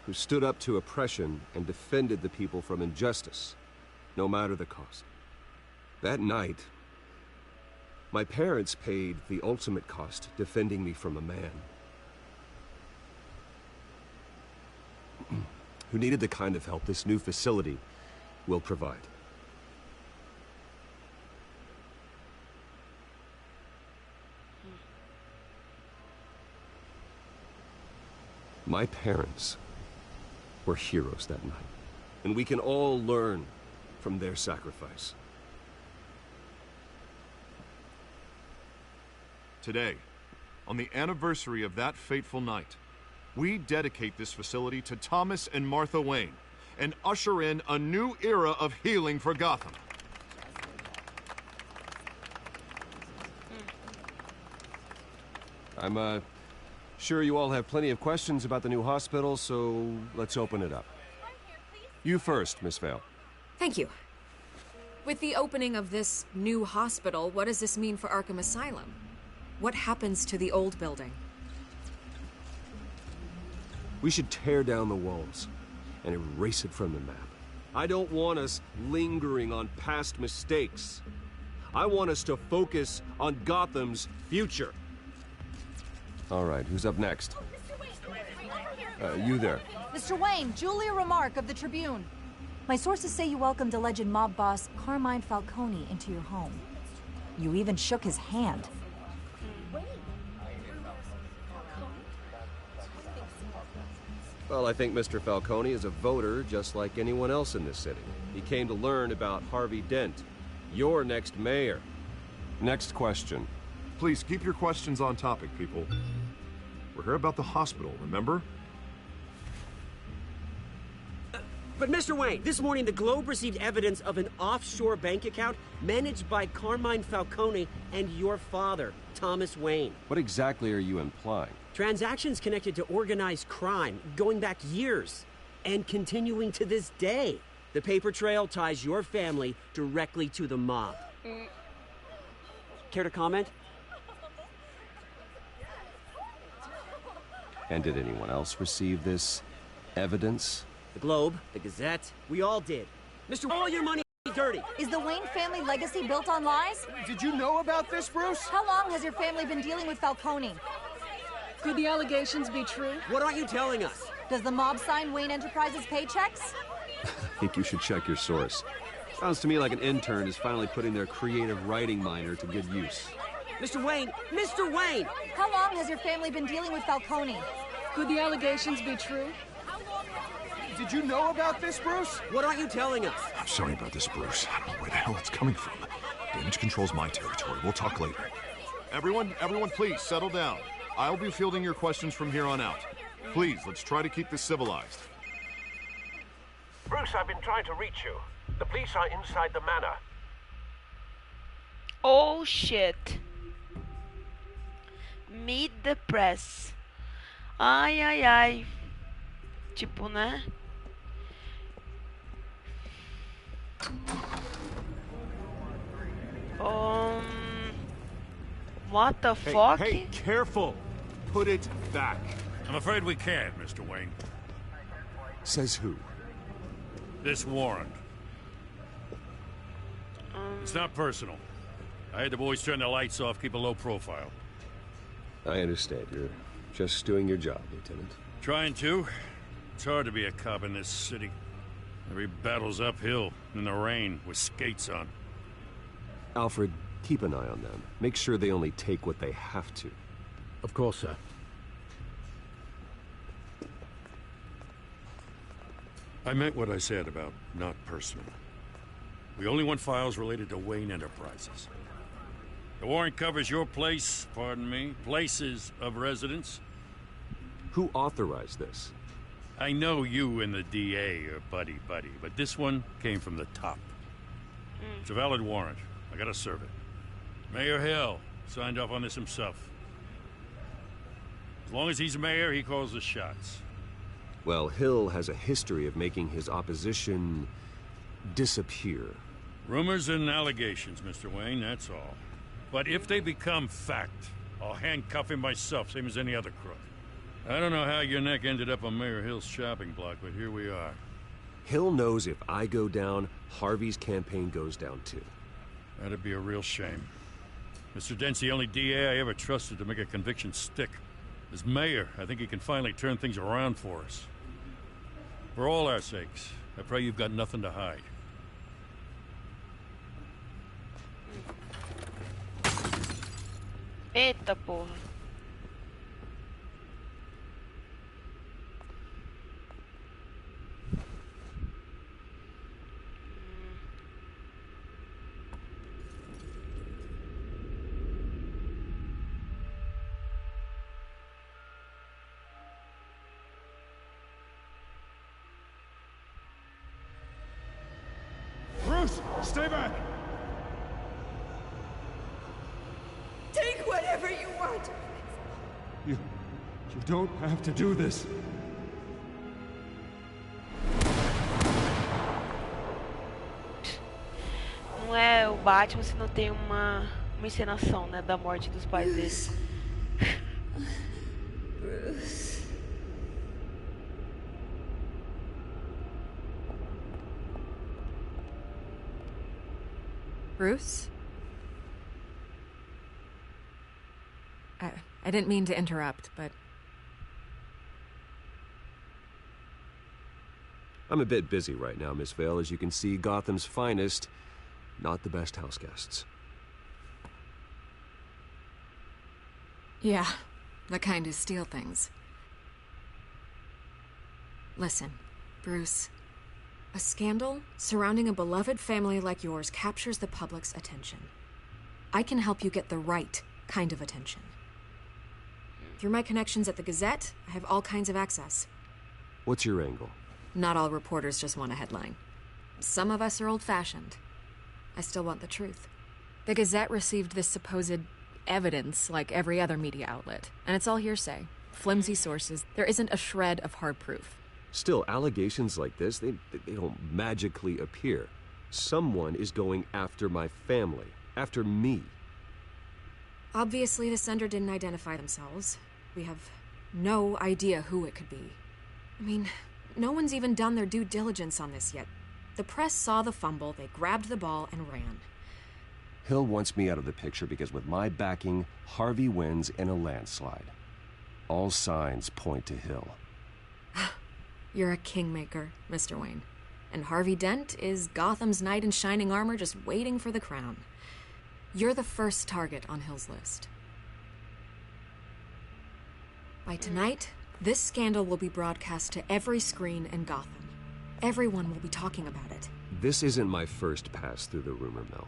who stood up to oppression and defended the people from injustice, no matter the cost. That night, my parents paid the ultimate cost defending me from a man who needed the kind of help this new facility will provide. My parents were heroes that night, and we can all learn from their sacrifice. Today, on the anniversary of that fateful night, we dedicate this facility to Thomas and Martha Wayne and usher in a new era of healing for Gotham. I'm sure you all have plenty of questions about the new hospital, so let's open it up. You first, Miss Vale. Thank you. With the opening of this new hospital, what does this mean for Arkham Asylum? What happens to the old building? We should tear down the walls and erase it from the map. I don't want us lingering on past mistakes. I want us to focus on Gotham's future. All right, who's up next? You there. Mr. Wayne, Julia Remark of the Tribune. My sources say you welcomed alleged mob boss Carmine Falcone into your home. You even shook his hand. Well, I think Mr. Falcone is a voter just like anyone else in this city. He came to learn about Harvey Dent, your next mayor. Next question. Please keep your questions on topic, people. We're here about the hospital, remember? But Mr. Wayne, this morning the Globe received evidence of an offshore bank account managed by Carmine Falcone and your father, Thomas Wayne. What exactly are you implying? Transactions connected to organized crime, going back years, and continuing to this day. The paper trail ties your family directly to the mob. Care to comment? And did anyone else receive this evidence? The Globe, the Gazette, we all did. Mr. All your money dirty. Is the Wayne family legacy built on lies? Did you know about this, Bruce? How long has your family been dealing with Falcone? Could the allegations be true? What aren't you telling us? Does the mob sign Wayne Enterprises paychecks? I think you should check your source. Sounds to me like an intern is finally putting their creative writing minor to good use. Mr. Wayne! Mr. Wayne! How long has your family been dealing with Falcone? Could the allegations be true? Did you know about this, Bruce? What aren't you telling us? I'm sorry about this, Bruce. I don't know where the hell it's coming from. Damage control's my territory. We'll talk later. Everyone, please settle down. I'll be fielding your questions from here on out. Please, let's try to keep this civilized. Bruce, I've been trying to reach you. The police are inside the manor. Oh shit. Meet the press. Ai, ai, ai. Tipo, né? What the fuck? Hey, careful! Put it back. I'm afraid we can't, Mr. Wayne. Says who? This warrant. It's not personal. I had the boys turn the lights off, keep a low profile. I understand. You're just doing your job, Lieutenant. Trying to. It's hard to be a cop in this city. Every battle's uphill, in the rain, with skates on. Alfred, keep an eye on them. Make sure they only take what they have to. Of course, sir. I meant what I said about not personal. We only want files related to Wayne Enterprises. The warrant covers your place, pardon me, places of residence. Who authorized this? I know you and the DA are buddy-buddy, but this one came from the top. It's a valid warrant. I gotta serve it. Mayor Hill signed off on this himself. As long as he's mayor, he calls the shots. Well, Hill has a history of making his opposition disappear. Rumors and allegations, Mr. Wayne, that's all. But if they become fact, I'll handcuff him myself, same as any other crook. I don't know how your neck ended up on Mayor Hill's shopping block, but here we are. Hill knows if I go down, Harvey's campaign goes down too. That'd be a real shame. Mr. Dent's the only DA I ever trusted to make a conviction stick. As mayor, I think he can finally turn things around for us. For all our sakes, I pray you've got nothing to hide. Eita porra. Bruce, stay back! Take whatever you want. You don't have to do this. Não é o Batman se não tem uma encenação, né, da morte dos pais dele. Bruce. Bruce? I didn't mean to interrupt, but... I'm a bit busy right now, Miss Vale. As you can see, Gotham's finest, not the best house guests. Yeah, the kind who steal things. Listen, Bruce. A scandal surrounding a beloved family like yours captures the public's attention. I can help you get the right kind of attention. Through my connections at the Gazette, I have all kinds of access. What's your angle? Not all reporters just want a headline. Some of us are old-fashioned. I still want the truth. The Gazette received this supposed evidence like every other media outlet, and it's all hearsay. Flimsy sources. There isn't a shred of hard proof. Still, allegations like this, they don't magically appear. Someone is going after my family, after me. Obviously, the sender didn't identify themselves. We have no idea who it could be. I mean, no one's even done their due diligence on this yet. The press saw the fumble, they grabbed the ball and ran. Hill wants me out of the picture because with my backing, Harvey wins in a landslide. All signs point to Hill. You're a kingmaker, Mr. Wayne. And Harvey Dent is Gotham's knight in shining armor just waiting for the crown. You're the first target on Hill's list. By tonight, this scandal will be broadcast to every screen in Gotham. Everyone will be talking about it. This isn't my first pass through the rumor mill.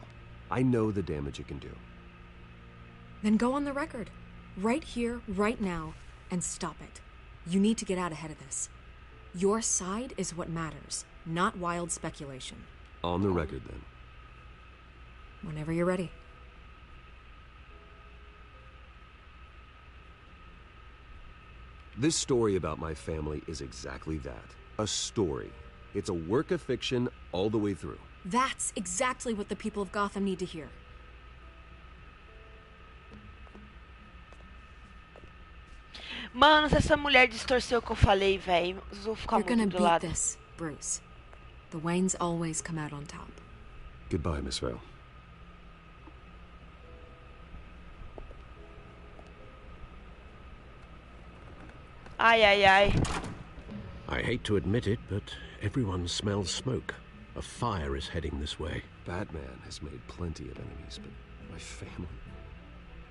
I know the damage it can do. Then go on the record. Right here, right now, and stop it. You need to get out ahead of this. Your side is what matters, not wild speculation. On the record, then. Whenever you're ready. This story about my family is exactly that. A story. It's a work of fiction all the way through. That's exactly what the people of Gotham need to hear. Mano, se essa mulher distorceu o que eu falei, velho, eu vou ficar You're gonna muito do beat lado. this, Bruce. The Waynes always come out on top. Goodbye, Miss Vale. Ai, ai, ai. I hate to admit it, but everyone smells smoke. A fire is heading this way. Batman has made plenty of enemies, but my family...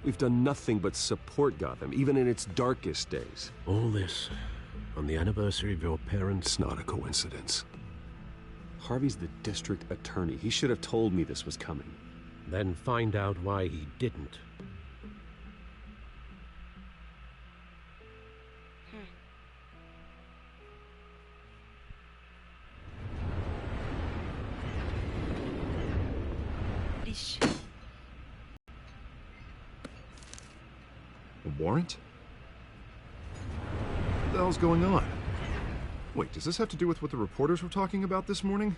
We've done nothing but support Gotham, even in its darkest days. All this on the anniversary of your parents'... It's not a coincidence. Harvey's the district attorney. He should have told me this was coming. then find out why he didn't. A warrant? What the hell's going on? Wait, does this have to do with what the reporters were talking about this morning?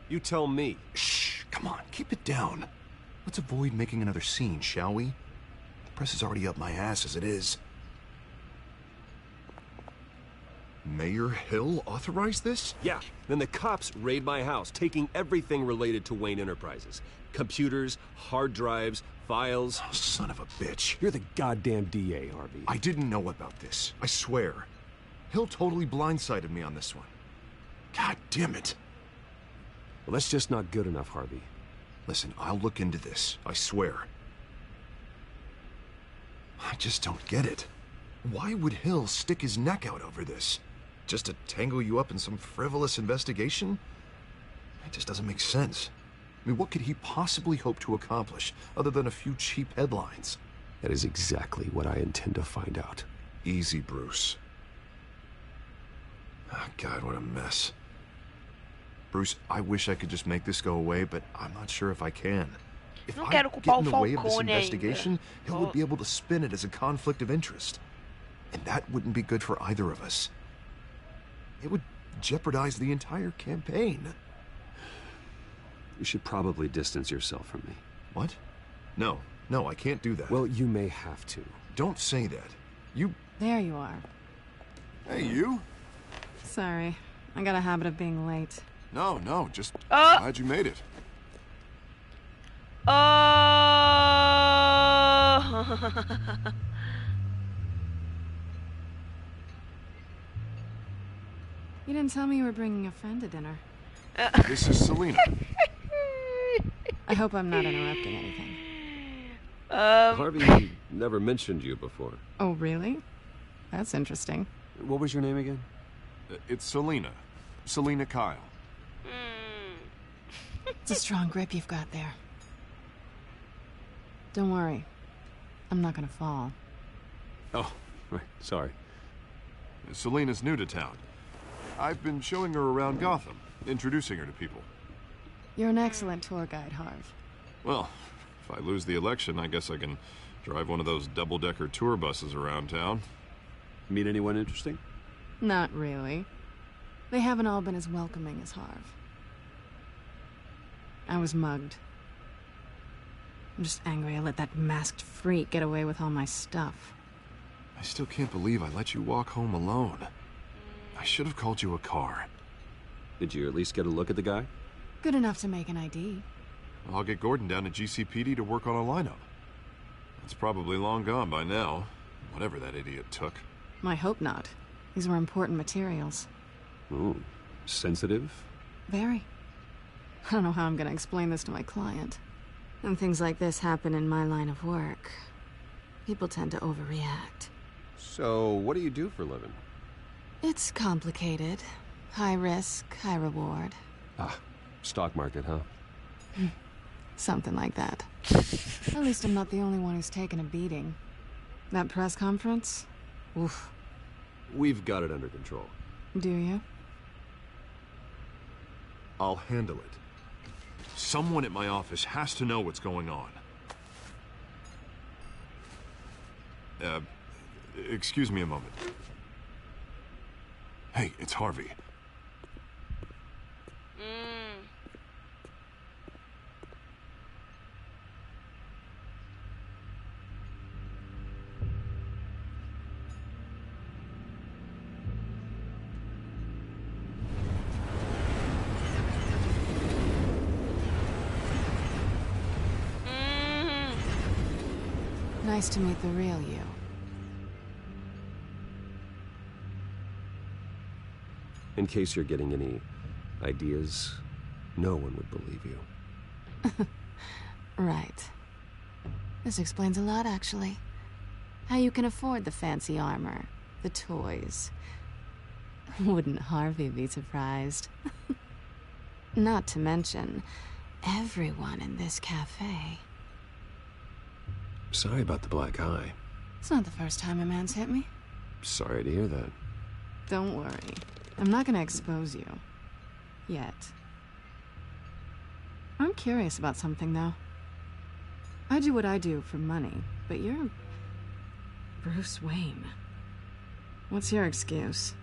You tell me. Shh, come on, keep it down. Let's avoid making another scene, shall we? The press is already up my ass as it is. Mayor Hill authorized this? Yeah, then the cops raid my house, taking everything related to Wayne Enterprises. Computers, hard drives, files. Oh, son of a bitch. You're the goddamn DA, Harvey. I didn't know about this, I swear. Hill totally blindsided me on this one. God damn it. Well, that's just not good enough, Harvey. Listen, I'll look into this, I swear. I just don't get it. Why would Hill stick his neck out over this? Just to tangle you up in some frivolous investigation? It just doesn't make sense. I mean, what could he possibly hope to accomplish other than a few cheap headlines? That is exactly what I intend to find out. Easy, Bruce. Oh, God, what a mess. Bruce, I wish I could just make this go away, but I'm not sure if I can. If I get in the way of this investigation, Hill would be able to spin it as a conflict of interest. And that wouldn't be good for either of us. It would jeopardize the entire campaign. You should probably distance yourself from me. What? No, I can't do that. Well, you may have to. Don't say that. You... There you are. Hey, you? Sorry. I got a habit of being late. No, just glad you made it. You didn't tell me you were bringing a friend to dinner. This is Selena. I hope I'm not interrupting anything. Harvey never mentioned you before. Oh, really? That's interesting. What was your name again? It's Selena. Selena Kyle. It's a strong grip you've got there. Don't worry. I'm not gonna fall. Oh, right. Sorry. Selena's new to town. I've been showing her around Gotham, introducing her to people. You're an excellent tour guide, Harv. Well, if I lose the election, I guess I can drive one of those double-decker tour buses around town. Meet anyone interesting? Not really. They haven't all been as welcoming as Harv. I was mugged. I'm just angry I let that masked freak get away with all my stuff. I still can't believe I let you walk home alone. I should have called you a car. Did you at least get a look at the guy? Good enough to make an ID. I'll get Gordon down to GCPD to work on a lineup. It's probably long gone by now, whatever that idiot took. I hope not. These were important materials. Ooh, sensitive? Very. I don't know how I'm gonna explain this to my client. When things like this happen in my line of work, people tend to overreact. So, what do you do for a living? It's complicated. High risk, high reward. Ah, stock market, huh? Something like that. At least I'm not the only one who's taken a beating. That press conference? Oof. We've got it under control. Do you? I'll handle it. Someone at my office has to know what's going on. Excuse me a moment. Hey, it's Harvey. Nice to meet the real you. In case you're getting any ideas, no one would believe you. Right. This explains a lot, actually. How you can afford the fancy armor, the toys. Wouldn't Harvey be surprised? Not to mention, everyone in this cafe. Sorry about the black eye. It's not the first time a man's hit me. Sorry to hear that. Don't worry. I'm not gonna expose you. Yet. I'm curious about something, though. I do what I do for money, but you're... Bruce Wayne. What's your excuse?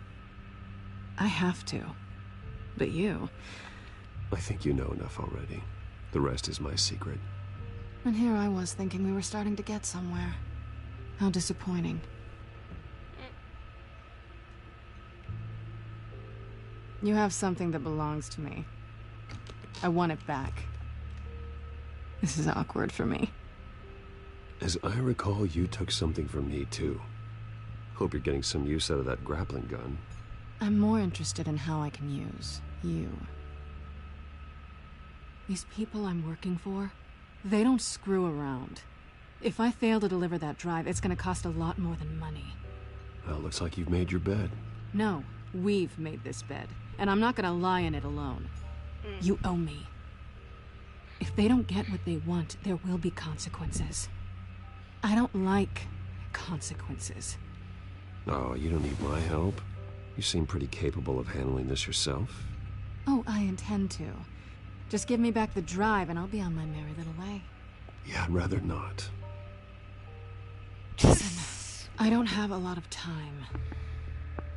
I have to. But you... I think you know enough already. The rest is my secret. And here I was thinking we were starting to get somewhere. How disappointing. You have something that belongs to me. I want it back. This is awkward for me. As I recall, you took something from me, too. Hope you're getting some use out of that grappling gun. I'm more interested in how I can use you. These people I'm working for, they don't screw around. If I fail to deliver that drive, it's gonna cost a lot more than money. Well, looks like you've made your bed. No, we've made this bed, and I'm not gonna lie in it alone. You owe me. If they don't get what they want, there will be consequences. I don't like consequences. Oh, you don't need my help. You seem pretty capable of handling this yourself. Oh, I intend to. Just give me back the drive and I'll be on my merry little way. Yeah, I'd rather not. Listen, I don't have a lot of time.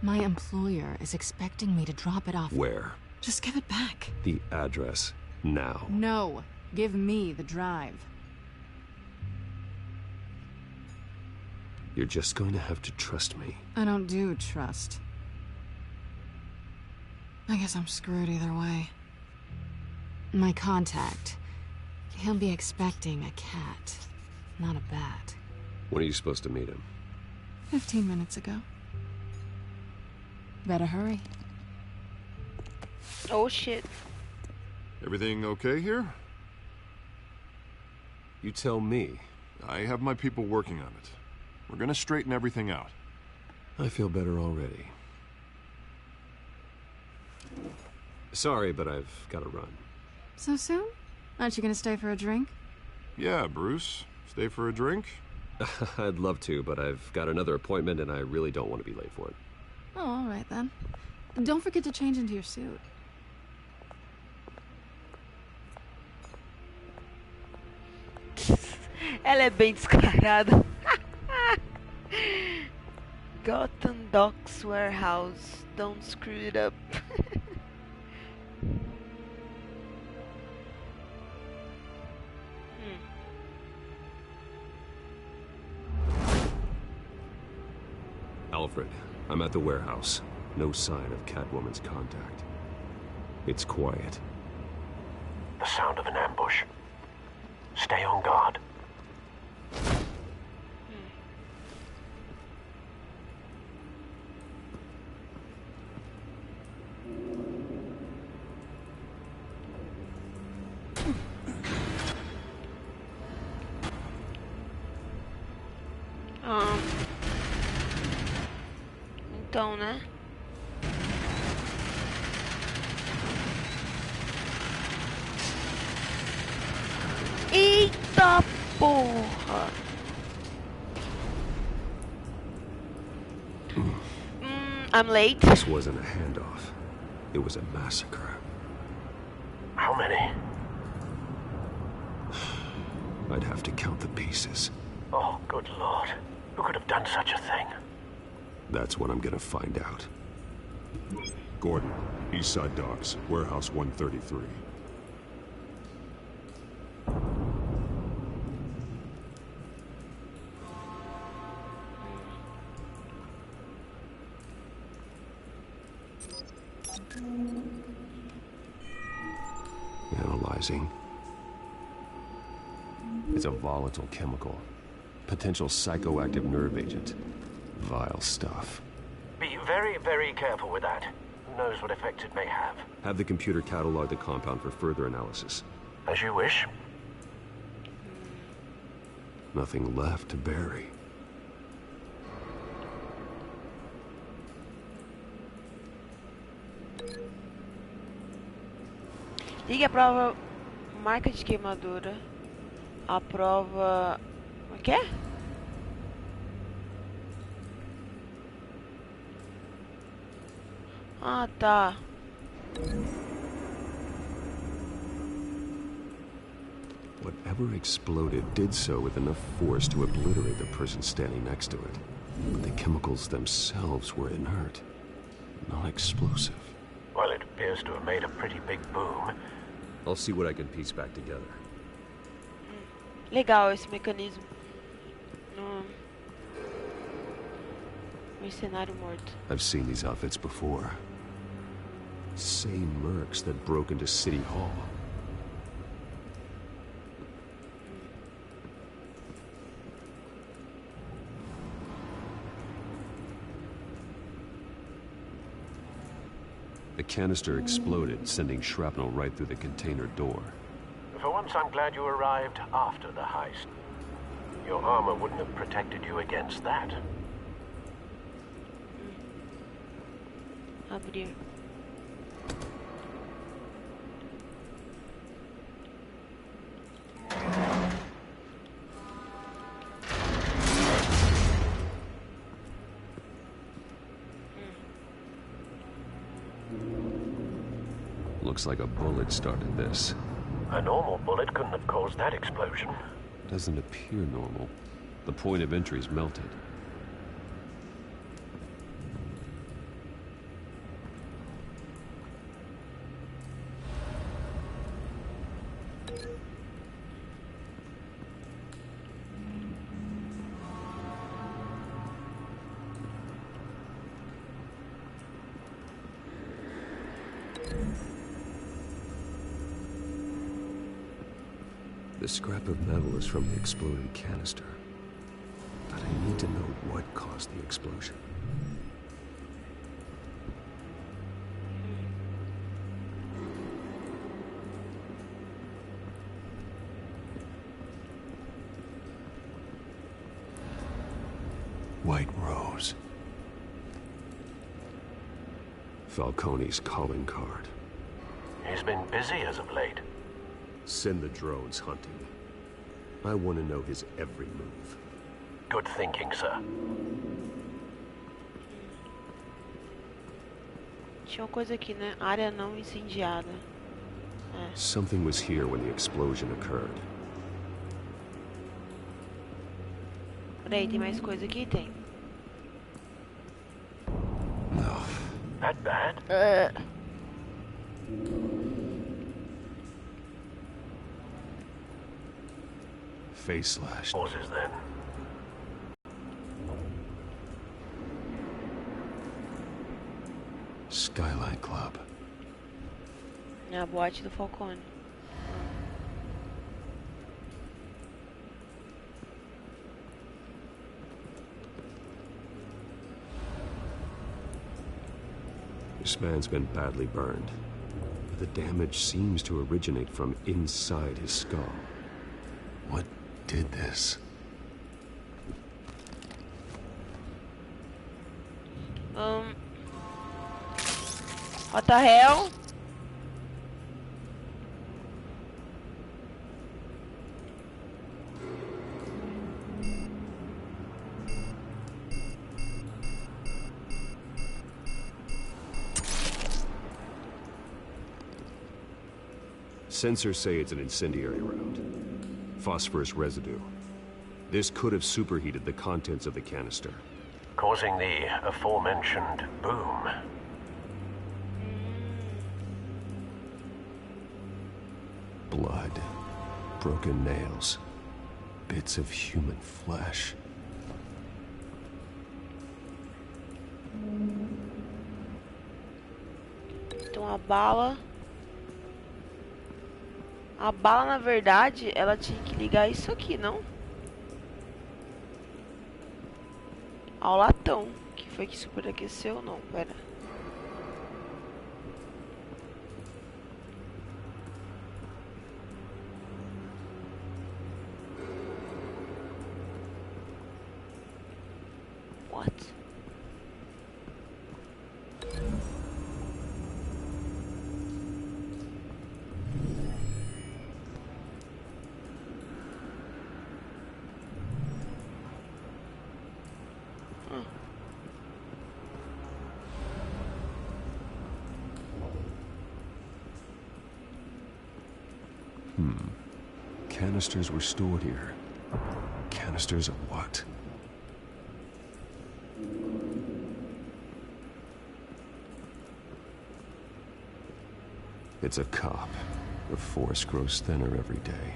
My employer is expecting me to drop it off. Where? Just give it back. The address, now. No, give me the drive. You're just going to have to trust me. I don't do trust. I guess I'm screwed either way. My contact, he'll be expecting a cat, not a bat. When are you supposed to meet him? 15 minutes ago. Better hurry. Oh shit. Everything okay here? You tell me. I have my people working on it. We're gonna straighten everything out. I feel better already. Sorry, but I've got to run. So soon? Aren't you gonna stay for a drink? Yeah, Bruce. Stay for a drink? I'd love to, but I've got another appointment and I really don't want to be late for it. Oh, all right then. Don't forget to change into your suit. Ela é bem descarada. Gotham Docks Warehouse. Don't screw it up. Alfred, I'm at the warehouse. No sign of Catwoman's contact. It's quiet. The sound of an ambush. Stay on guard. Então, né? Eita porra! I'm late. This wasn't a handoff. It was a massacre. How many? I'd have to count the pieces. Oh, good Lord. Who could have done such a thing? That's what I'm gonna find out. Gordon, Eastside Docks, Warehouse 133. Analyzing. It's a volatile chemical. Potential psychoactive nerve agent. Vile stuff. Be very, very careful with that. Who knows what effect it may have. Have the computer catalog the compound for further analysis. As you wish. Nothing left to bury. Diga a prova marca de queimadura. A prova... O que é? Ah, tá. Whatever exploded did so with enough force to obliterate the person standing next to it. But the chemicals themselves were inert, not explosive. Well, it appears to have made a pretty big boom. I'll see what I can piece back together. Legal esse mecanismo. Mercenário morto. I've seen these outfits before. Same mercs that broke into City Hall. The canister exploded, sending shrapnel right through the container door. For once, I'm glad you arrived after the heist. Your armor wouldn't have protected you against that. Abrir. Looks like a bullet started this. A normal bullet couldn't have caused that explosion. Doesn't appear normal. The point of entry's melted. The scrap of metal is from the exploded canister. But I need to know what caused the explosion. White Rose. Falcone's calling card. He's been busy as of late. Send the drones hunting. I want to know his every move. Good thinking, sir. Tinha uma coisa aqui, né? Área não incendiada. É. Something was here when the explosion occurred. Peraí, tem mais coisa aqui? Tem. No. That bad? Face slashed. Horses then. Skyline Club. É a boate do Falcone. This man's been badly burned. But the damage seems to originate from inside his skull. What did this? What the hell? Sensors say it's an incendiary round. Phosphorus residue. This could have superheated the contents of the canister, causing the aforementioned boom. Blood, broken nails, bits of human flesh. Então a bala... A bala, na verdade, ela tinha que ligar isso aqui, não? Ao latão. Que foi que superaqueceu? Não, pera. What? Canisters were stored here. Canisters of what? It's a cop. The force grows thinner every day.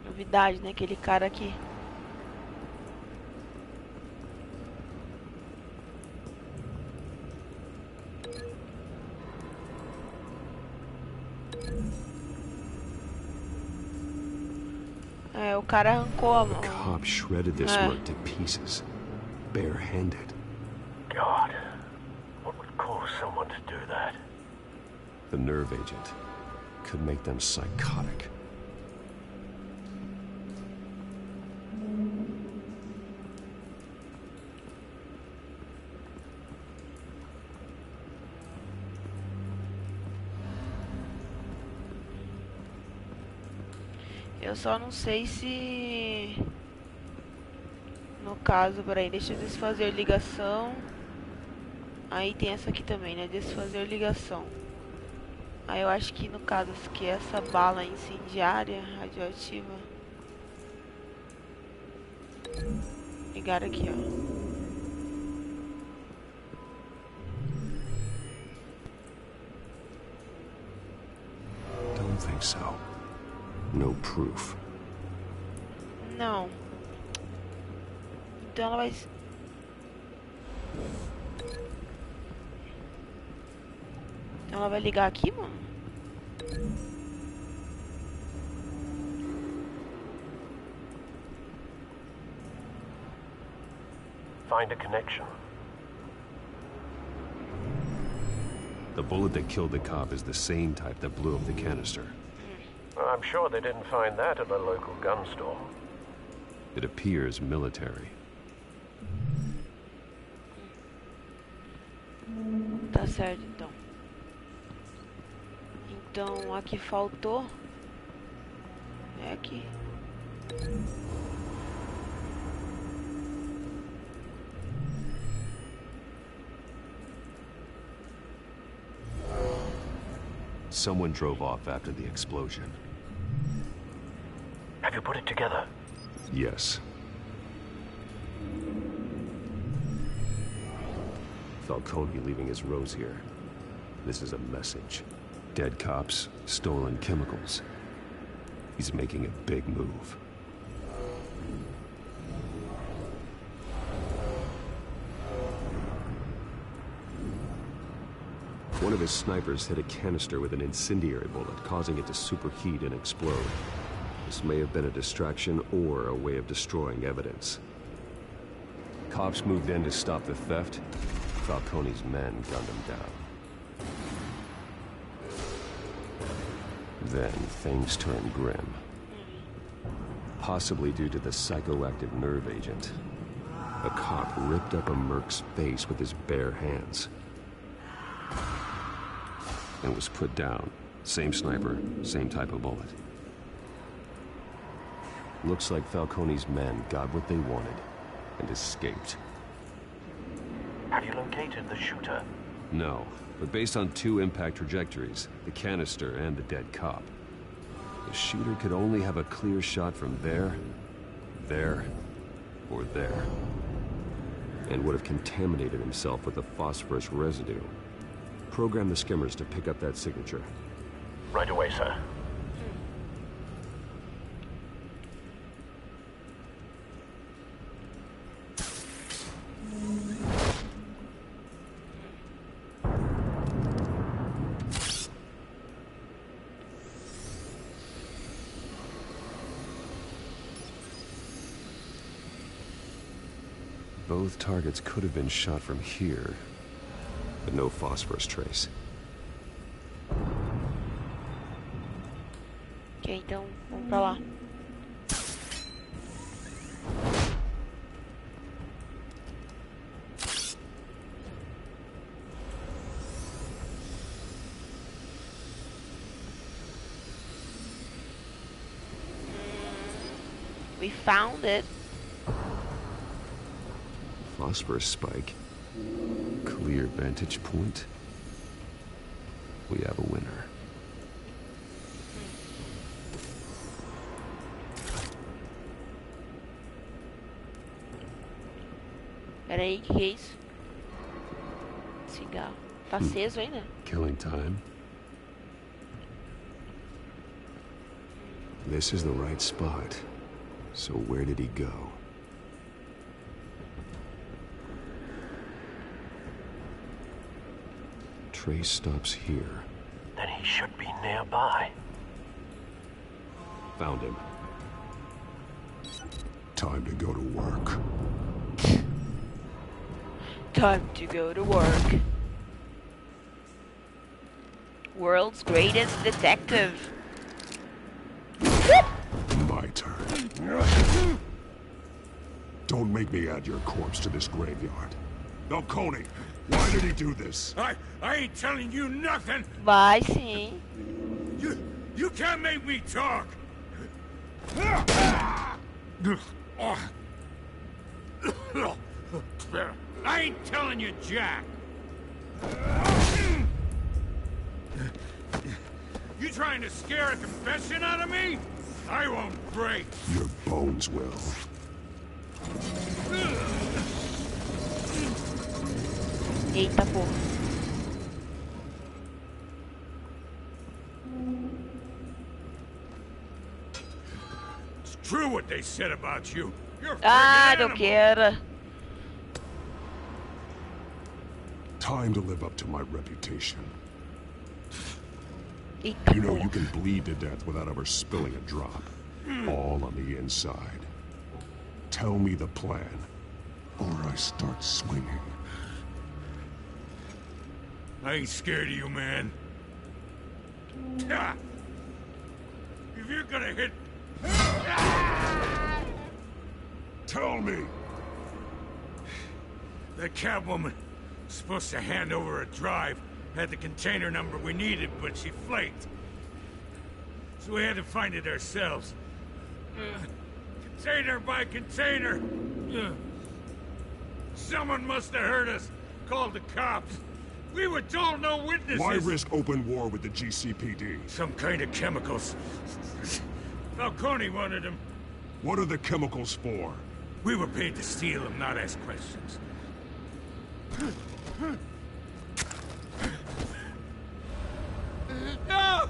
Novidade, né? Aquele cara aqui. É, o cara arrancou a mão. The cop shredded this work to pieces, bare-handed. God, what would cause someone to do that? The nerve agent could make them psychotic. Eu só não sei se... No caso, peraí, deixa eu desfazer ligação. Aí tem essa aqui também, né? Desfazer ligação. Aí eu acho que no caso que essa bala incendiária radioativa. Ligar aqui, ó. Don't think so. No proof. Não. Então ela vai... Então ela vai ligar aqui, mano? Find a connection. The bullet that killed the cop is the same type that blew up the canister. I'm sure they didn't find that at the local gun store. It appears military. Tá certo, então. Então, aqui faltou. É aqui. Someone drove off after the explosion. Have you put it together? Yes. Falcone leaving his rose here. This is a message. Dead cops, stolen chemicals. He's making a big move. One of his snipers hit a canister with an incendiary bullet, causing it to superheat and explode. This may have been a distraction or a way of destroying evidence. Cops moved in to stop the theft. Falcone's men gunned him down. Then things turned grim. Possibly due to the psychoactive nerve agent. A cop ripped up a merc's face with his bare hands. And was put down. Same sniper, same type of bullet. Looks like Falcone's men got what they wanted and escaped. Have you located the shooter? No, but based on two impact trajectories, the canister and the dead cop, the shooter could only have a clear shot from there, or there, and would have contaminated himself with the phosphorus residue. Program the skimmers to pick up that signature. Right away, sir. Both targets could have been shot from here, but no phosphorus trace. Ok, então vamos pra lá. We found it. Phosphorus spike. Clear vantage point. we have a winner. Peraí, que é isso? Cigarro. Tá aceso ainda? Killing time. This is the right spot. So where did he go? Trace stops here. Then he should be nearby. Found him. Time to go to work. Time to go to work. World's greatest detective. My turn. Don't make me add your corpse to this graveyard. Falcone, why did he do this? I ain't telling you nothing. Vai sim. You can't make me talk. I ain't telling you, Jack. You trying to scare a confession out of me? I won't break. Your bones will. Eita porra. It's true what they said about you. You're a Ah, friggin' não animal. quero. Time to live up to my reputation. Eita You know porra. you can bleed to death without ever spilling a drop. All on the inside. Tell me the plan, or I start swinging. I ain't scared of you, man. If you're gonna hit... Tell me! That Catwoman was supposed to hand over a drive, had the container number we needed, but she flaked. So we had to find it ourselves. Container by container. Someone must have heard us, called the cops. We were told no witnesses. Why risk open war with the GCPD? Some kind of chemicals. Falcone wanted them. What are the chemicals for? We were paid to steal them, not ask questions. No!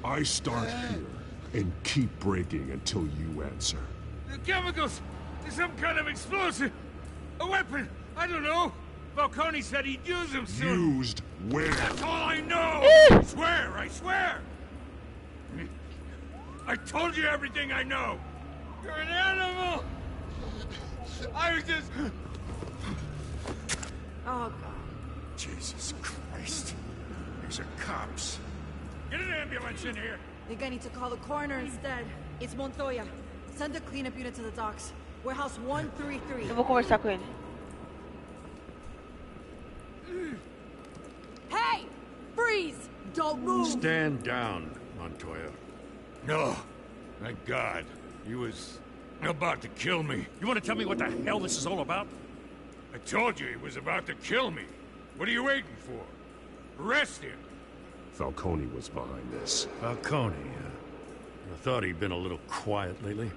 I start here and keep breaking until you answer. The chemicals! Some kind of explosive! A weapon! I don't know! Falcone said he'd use them soon! Used where? That's all I know! I swear! I told you everything I know! You're an animal! I was just... Oh, God. Jesus Christ. These are cops. Get an ambulance in here! I think I need to call the coroner instead. It's Montoya. Send a cleanup unit to the docks. Warehouse 133. Eu vou conversar com ele. Hey! Freeze! Don't move! Stand down, Montoya. No. Thank God. He was about to kill me. You want to tell me what the hell this is all about? I told you he was about to kill me. What are you waiting for? Arrest him. Falcone was behind this. Falcone, I thought he'd been a little quiet lately.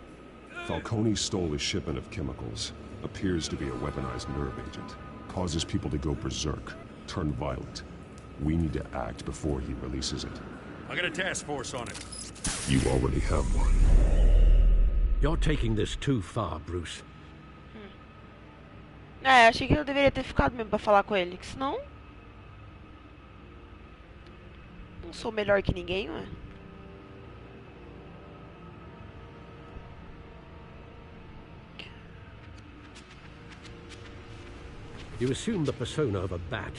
Falcone stole a shipment of chemicals. Appears to be a weaponized nerve agent. Causes people to go berserk, turn violent. We need to act before he releases it. I got a task force on it. You already have one. You're taking this too far, Bruce. É, achei que eu deveria ter ficado mesmo pra falar com ele, que senão... Não sou melhor que ninguém, ué. You assume the persona of a bat,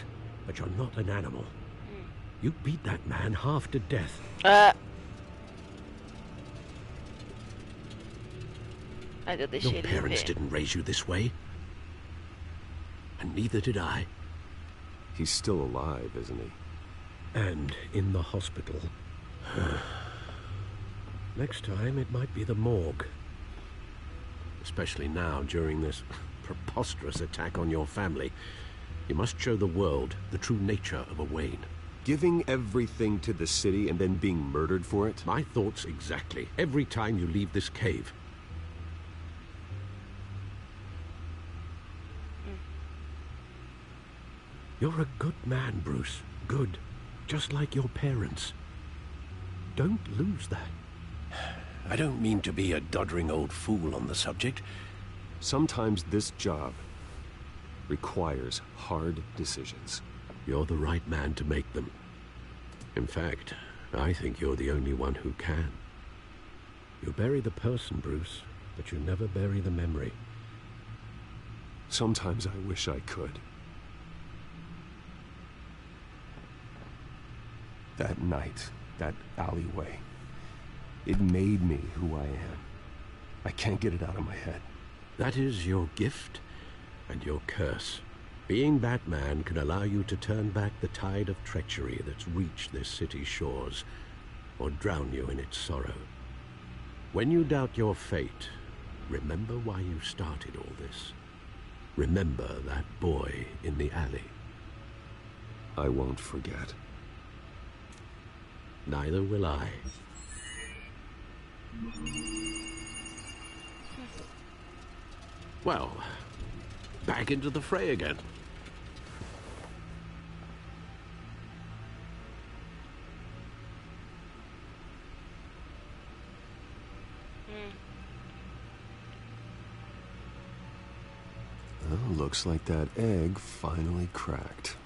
but you're not an animal. You beat that man half to death. Your parents didn't raise you this way. And neither did I. He's still alive, isn't he? And in the hospital. Next time, it might be the morgue. Especially now, during this preposterous attack on your family. You must show the world the true nature of a Wayne. Giving everything to the city and then being murdered for it? My thoughts exactly. Every time you leave this cave. You're a good man, Bruce. Good. Just like your parents. Don't lose that. I don't mean to be a doddering old fool on the subject. Sometimes this job requires hard decisions. You're the right man to make them. In fact, I think you're the only one who can. You bury the person, Bruce, but you never bury the memory. Sometimes I wish I could. That night, that alleyway, it made me who I am. I can't get it out of my head. That is your gift and your curse. Being Batman can allow you to turn back the tide of treachery that's reached this city's shores, or drown you in its sorrow. When you doubt your fate, remember why you started all this. Remember that boy in the alley. I won't forget. Neither will I. Well, back into the fray again. Well, looks like that egg finally cracked.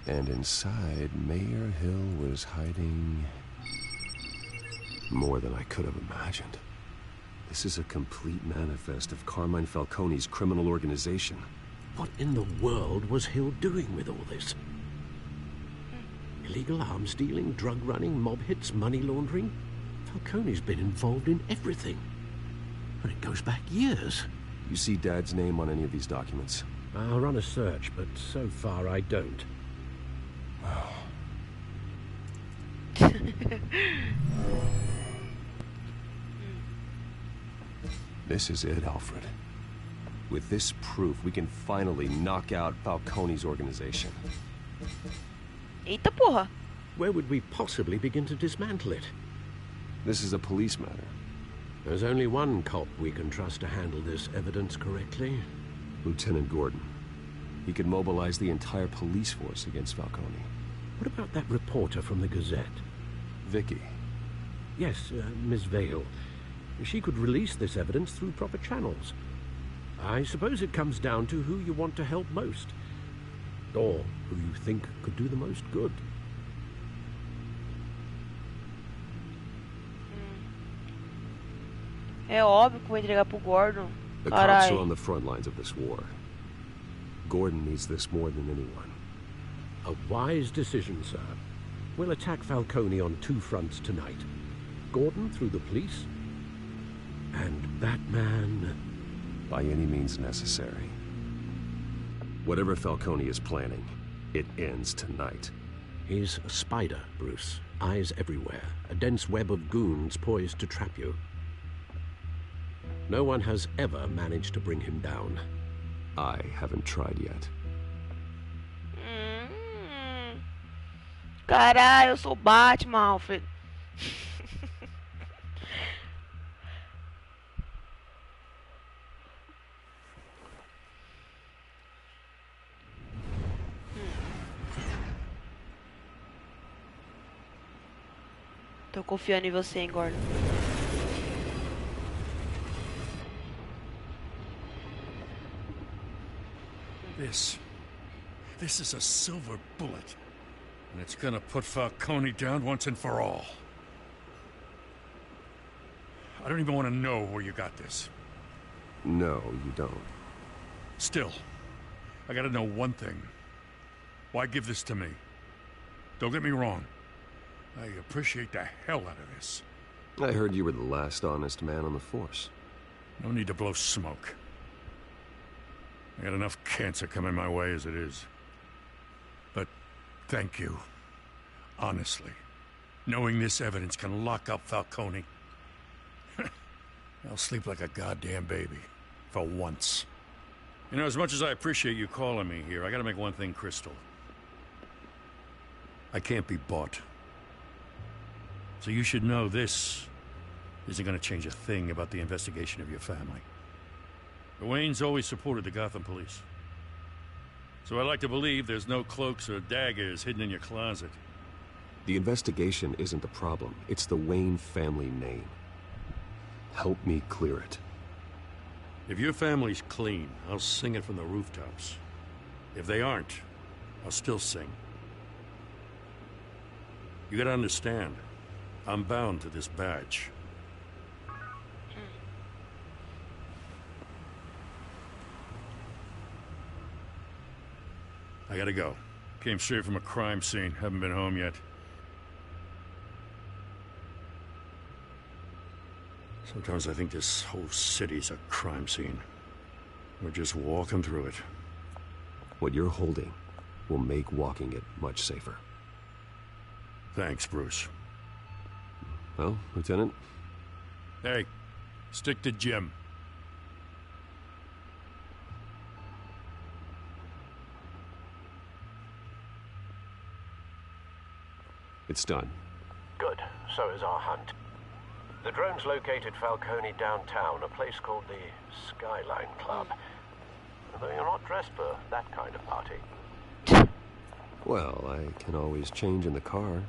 And inside, Mayor Hill was hiding more than I could have imagined. This is a complete manifest of Carmine Falcone's criminal organization. What in the world was Hill doing with all this? Illegal arms dealing, drug running, mob hits, money laundering? Falcone's been involved in everything. And it goes back years. You see Dad's name on any of these documents? I'll run a search, but so far I don't. This is it, Alfred. With this proof, we can finally knock out Falcone's organization. Eita porra! Where would we possibly begin to dismantle it? This is a police matter. There's only one cop we can trust to handle this evidence correctly. Lieutenant Gordon. He could mobilize the entire police force against Falcone. What about that reporter from the Gazette? Vicky. Yes, Miss Vale. She could release this evidence through proper channels. I suppose it comes down to who you want to help most. Or who you think could do the most good. É óbvio que vou entregar pro Gordon. The cops are on the front lines of this war. Gordon needs this more than anyone. A wise decision, sir. We'll attack Falcone on two fronts tonight. Gordon through the police, and Batman... by any means necessary. Whatever Falcone is planning, it ends tonight. He's a spider, Bruce. Eyes everywhere. A dense web of goons poised to trap you. No one has ever managed to bring him down. I haven't tried yet. Caralho, eu sou Batman, Alfred. Tô confiando em você, hein, Gordon. This is a silver bullet. And it's gonna put Falcone down once and for all. I don't even want to know where you got this. No, you don't. Still, I gotta know one thing. Why give this to me? Don't get me wrong. I appreciate the hell out of this. I heard you were the last honest man on the force. No need to blow smoke. I got enough cancer coming my way as it is. But thank you. Honestly. Knowing this evidence can lock up Falcone. I'll sleep like a goddamn baby. For once. You know, as much as I appreciate you calling me here, I gotta make one thing crystal. I can't be bought. So you should know this isn't gonna change a thing about the investigation of your family. The Waynes always supported the Gotham police. So I like to believe there's no cloaks or daggers hidden in your closet. The investigation isn't the problem. It's the Wayne family name. Help me clear it. If your family's clean, I'll sing it from the rooftops. If they aren't, I'll still sing. You gotta understand, I'm bound to this badge. I gotta go. Came straight from a crime scene. Haven't been home yet. Sometimes I think this whole city's a crime scene. We're just walking through it. What you're holding will make walking it much safer. Thanks, Bruce. Well, Lieutenant? Hey, stick to Jim. It's done. Good. So is our hunt. The drones located Falcone downtown, a place called the Skyline Club. Though you're not dressed for that kind of party. Well, I can always change in the car.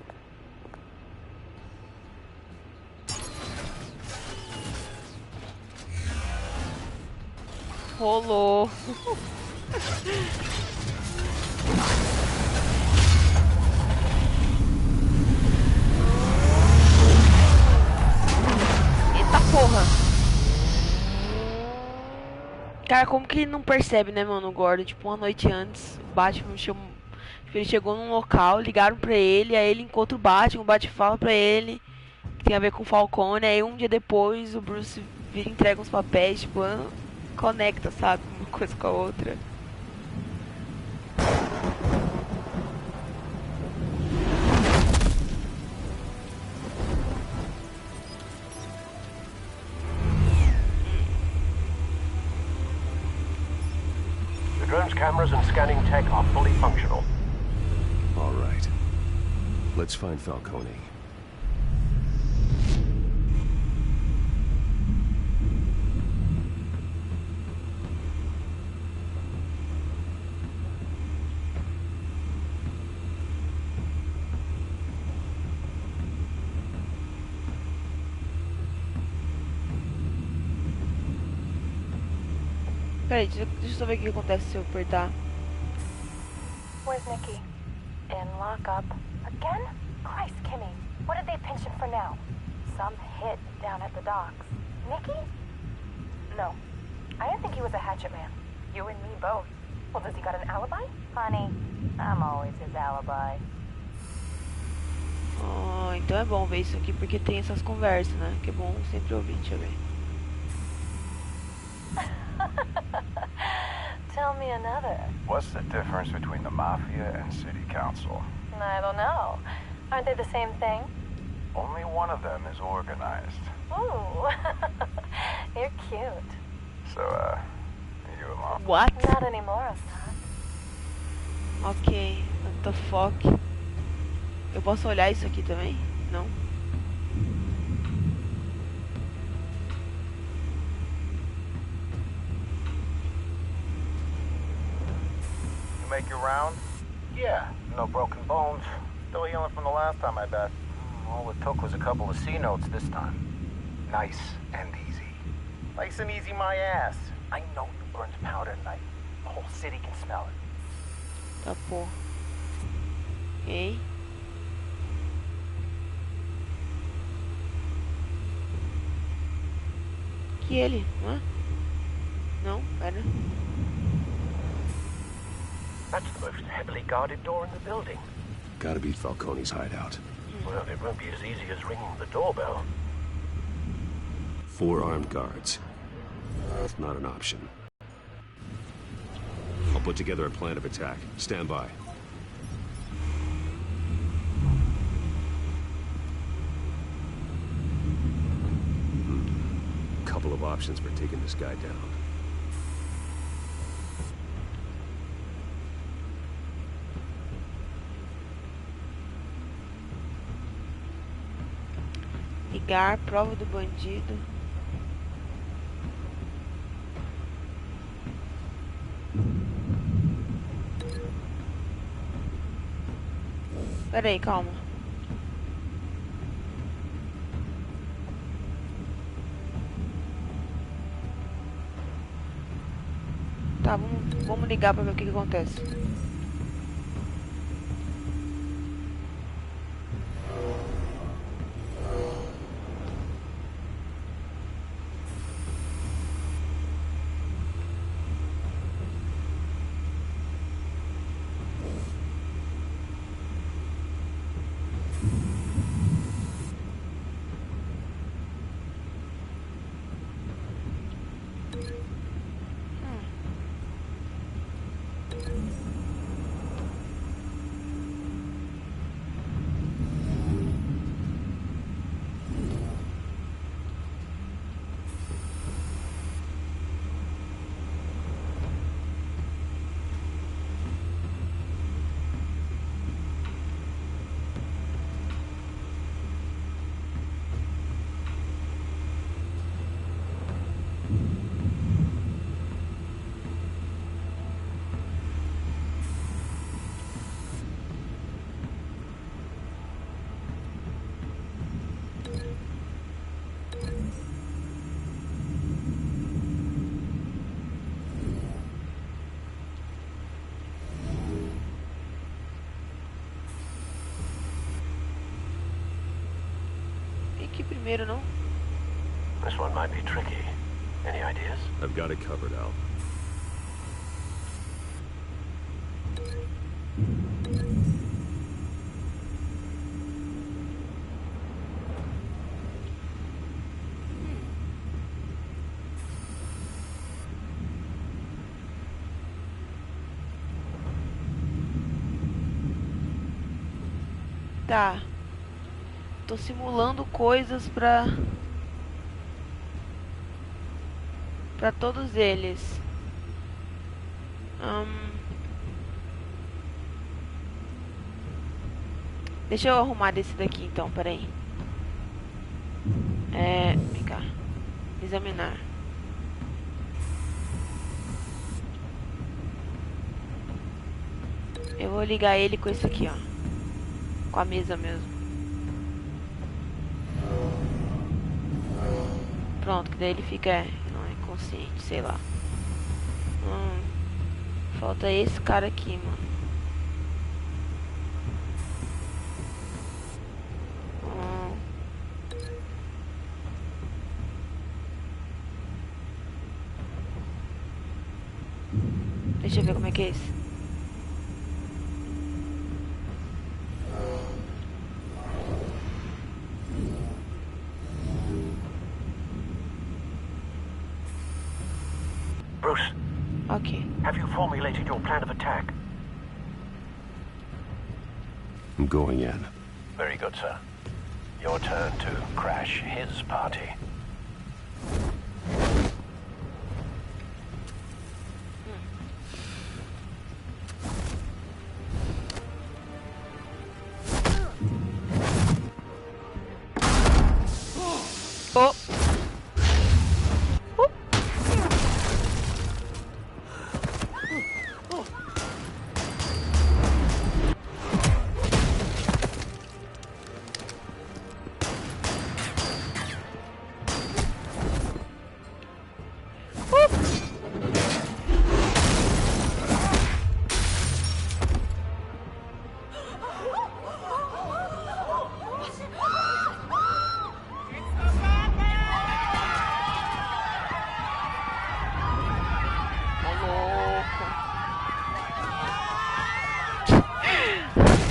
Rolou. Eita porra. Cara, como que ele não percebe, né, mano, o Gordon? Tipo, uma noite antes, o Batman ele chegou num local, ligaram pra ele, aí ele encontra o Batman fala pra ele que tem a ver com o Falcone, aí um dia depois o Bruce vira e entrega uns papéis, tipo, conecta, sabe, uma coisa com a outra. The drone's cameras and scanning tech are fully functional. All right. Let's find Falcone. Peraí, deixa eu só ver o que acontece se eu apertar. Where's Nikki? In lockup. Again? Christ, Kimmy. What did they pinch him for now? Some hit down at the docks. Nikki? No. I didn't think he was a hatchet man. You and me both. Well, does he got an alibi? Honey, I'm always his alibi. Oh, então é bom ver isso aqui porque tem essas conversas, né? Que é bom sempre ouvir, deixa eu ver. Tell me another. What's the difference between the Mafia and City Council? I don't know. Aren't they the same thing? Only one of them is organized. Ooh. You're cute. So, are you alone? What? Not anymore, I'm not. Ok, what the fuck? Eu posso olhar isso aqui também? Não? Make your round? Yeah, no broken bones. Still healing from the last time, I bet. All it took was a couple of C notes this time. Nice and easy. Nice and easy, my ass. I know you burned powder tonight. The whole city can smell it. Tá porra. Ok. Que ele? Hã? Não, pera. That's the most heavily guarded door in the building. Gotta be Falcone's hideout. Well, it won't be as easy as ringing the doorbell. 4 armed guards. That's not an option. I'll put together a plan of attack. Stand by. Couple of options for taking this guy down. Investigar, prova do bandido. Pera aí, calma. Tá, vamos ligar pra ver o que acontece. Primeiro, não? This one might be tricky. Any ideas? I've got it covered, Al. Tá. Tô simulando coisas pra todos eles. Deixa eu arrumar desse daqui então, peraí. Vem cá. Examinar. Eu vou ligar ele com esse aqui, ó. Com a mesa mesmo. Pronto, que daí ele fica não é inconsciente, sei lá. Falta esse cara aqui, mano. Deixa eu ver como é que é esse. Bruce. Okay. Have you formulated your plan of attack? I'm going in. Very good, sir. Your turn to crash his party. Oh.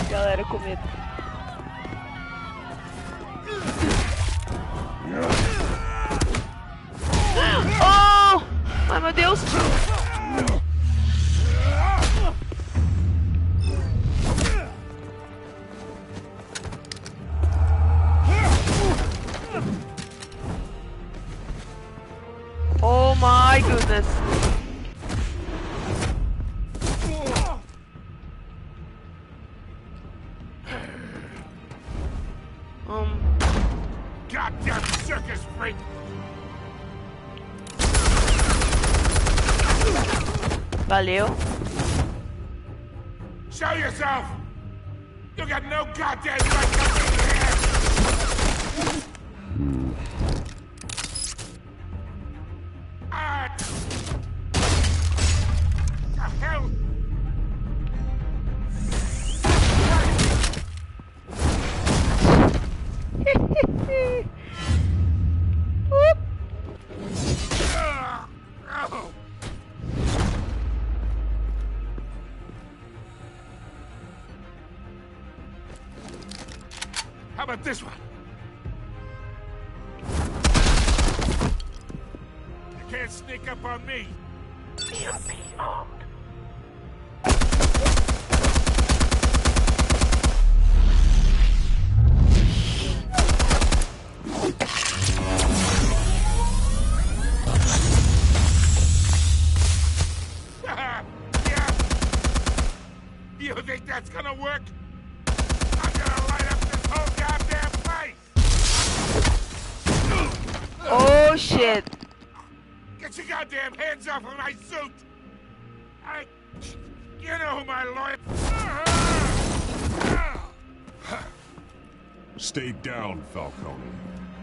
Galera com medo. Oh! Ai, meu Deus! Oh my goodness! God damn Valeu. Show yourself! You got no goddamn right to be here! The hell? How about this one? You can't sneak up on me. EMP armed. You think that's gonna work? I'm gonna light up this whole goddamn place! Oh shit! Get your goddamn hands off of my suit! You know who my lawyer... Stay down, Falcone.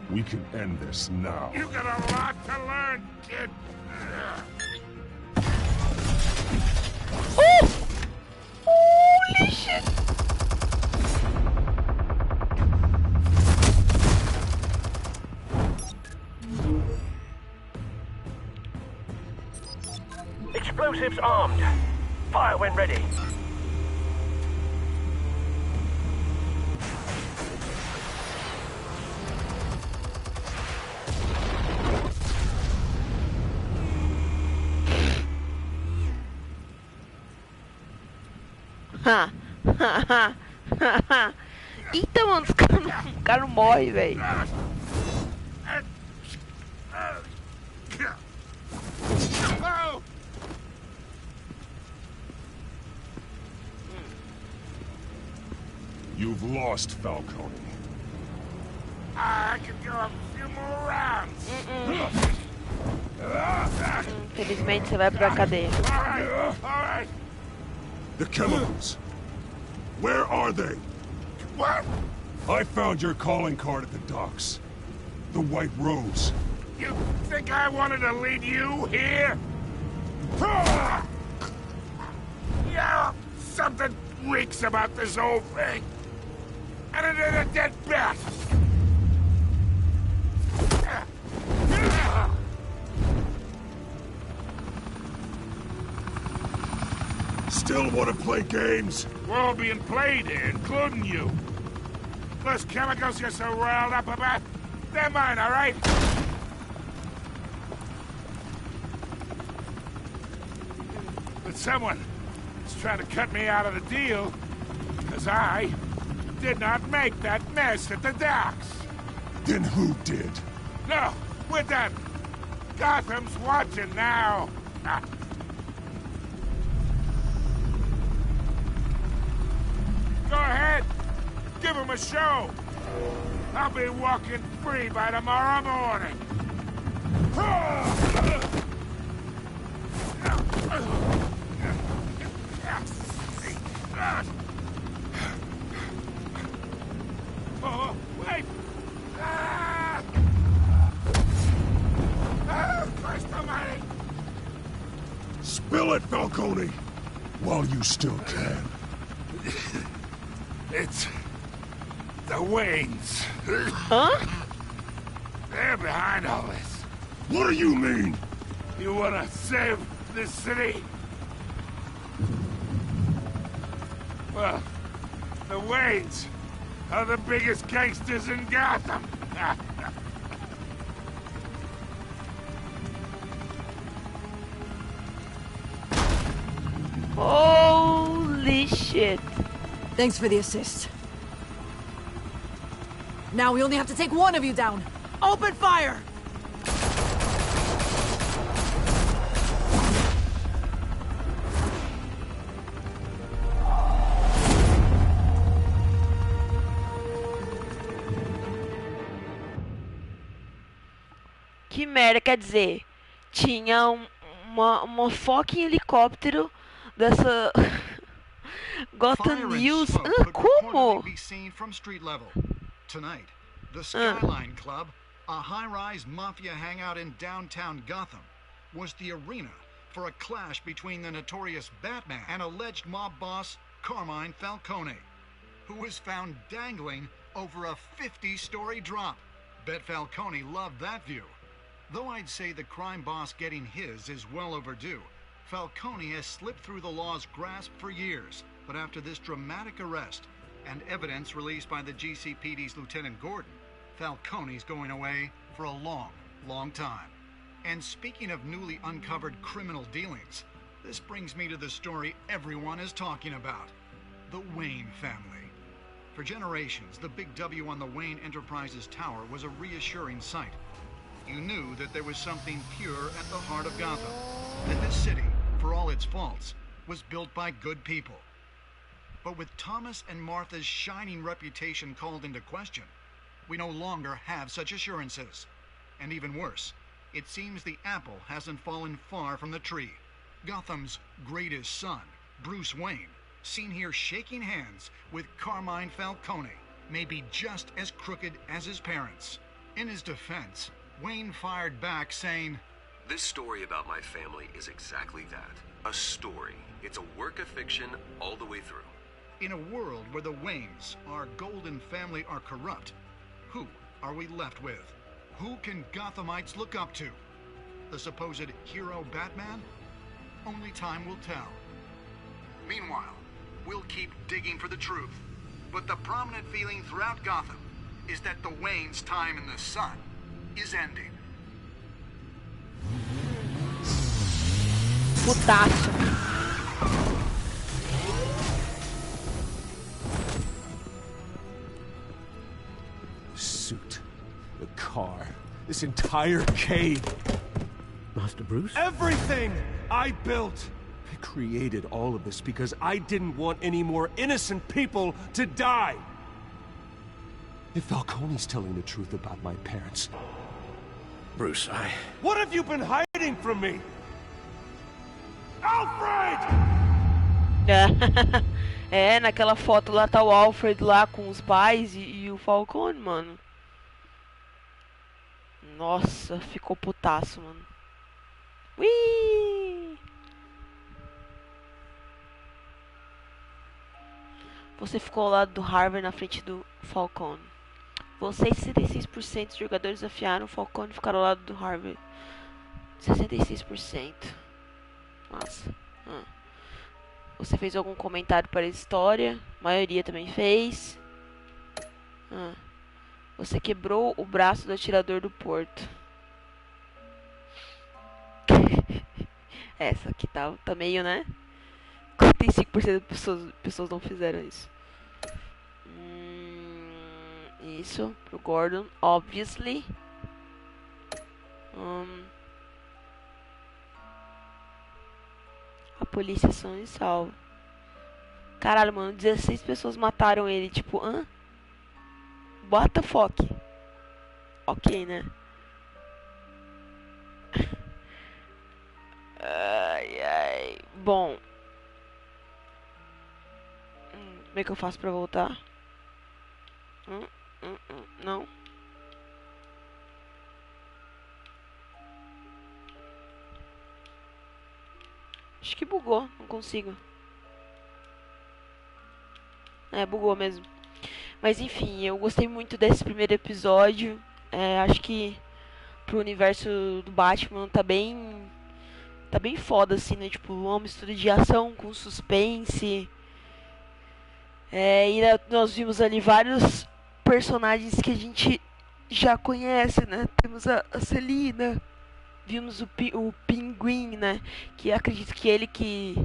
We can end this now. You got a lot to learn, kid. Oh! Holy shit! Explosives armed. Fire when ready. Eita, mano, o cara não morre, velho. You've lost, Falcone. I can go a few more rounds. Infelizmente você vai pra cadeia. All right. The chemicals. Where are they? What? I found your calling card at the docks. The White Rose. You think I wanted to lead you here? Yeah, something reeks about this whole thing. And it is a dead bat. Still want to play games? We're all being played here, including you. Those chemicals you're so riled up about, they're mine, all right? But someone is trying to cut me out of the deal, because I did not make that mess at the docks. Then who did? No, we're done. Gotham's watching now. Go ahead. Give him a show. I'll be walking free by tomorrow morning. Oh, wait. Oh, Christ almighty. Spill it, Falcone, while you still can. It's the Waynes. Huh? They're behind all this. What do you mean? You wanna save this city? Well, the Waynes are the biggest gangsters in Gotham. Holy shit. Thanks for the assist. Now we only have to take one of you down. Open fire! Que merda, quer dizer, tinha uma fucking helicóptero dessa Gotham News. Como? Tonight, the Skyline Club, a high-rise mafia hangout in downtown Gotham, was the arena for a clash between the notorious Batman and alleged mob boss Carmine Falcone, who was found dangling over a 50-story drop. Bet Falcone loved that view. Though I'd say the crime boss getting his is well overdue, Falcone has slipped through the law's grasp for years. But after this dramatic arrest and evidence released by the GCPD's Lieutenant Gordon, Falcone's going away for a long, long time. And speaking of newly uncovered criminal dealings, this brings me to the story everyone is talking about: the Wayne family. For generations, the big W on the Wayne Enterprises Tower was a reassuring sight. You knew that there was something pure at the heart of Gotham, that this city, for all its faults, was built by good people. But with Thomas and Martha's shining reputation called into question, we no longer have such assurances. And even worse, it seems the apple hasn't fallen far from the tree. Gotham's greatest son, Bruce Wayne, seen here shaking hands with Carmine Falcone, may be just as crooked as his parents. In his defense, Wayne fired back saying, "This story about my family is exactly that. A story. It's a work of fiction all the way through." In a world where the Waynes, our golden family, are corrupt, who are we left with? Who can Gothamites look up to? The supposed hero Batman? Only time will tell. Meanwhile, we'll keep digging for the truth. But the prominent feeling throughout Gotham is that the Waynes' time in the sun is ending. Putaço. Suit, the car, this entire cave. Master Bruce? Everything I built. I created all of this because I didn't want any more innocent people to die. If Falcone's telling the truth about my parents... Bruce, What have you been hiding from me? Alfred! É, naquela foto lá tá o Alfred lá com os pais e o Falcone, mano. Nossa, ficou putaço, mano. Ui! Você ficou ao lado do Harvey na frente do Falcone. Você e 66% dos jogadores desafiaram o Falcone e ficaram ao lado do Harvey. 66%. Nossa. Você fez algum comentário para a história? A maioria também fez. Você quebrou o braço do atirador do porto. Essa aqui tá meio, né? 45% das pessoas não fizeram isso. Isso, pro Gordon, obviously. A polícia são e salva. Caralho, mano, 16 pessoas mataram ele, tipo, what the fuck? Ok, né? Ai. Bom. Como é que eu faço pra voltar? Não. Acho que bugou, não consigo. Bugou mesmo. Mas enfim, eu gostei muito desse primeiro episódio. Acho que pro universo do Batman tá bem foda, assim, né? Tipo, uma mistura de ação com suspense. E nós vimos ali vários personagens que a gente já conhece, né? Temos a Selina, vimos o Pinguim, né? Que acredito que ele que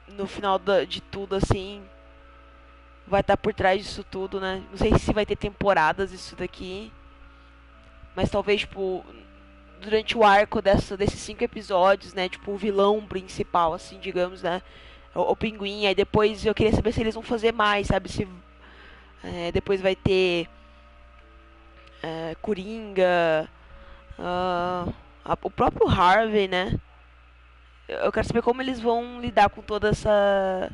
no final de tudo, assim, vai estar por trás disso tudo, né? Não sei se vai ter temporadas isso daqui, mas talvez, tipo, durante o arco desses 5 episódios, né? Tipo, o vilão principal, assim, digamos, né? O Pinguim. Aí depois eu queria saber se eles vão fazer mais, sabe? Se depois vai ter Coringa, o próprio Harvey, né? Eu quero saber como eles vão lidar com toda essa...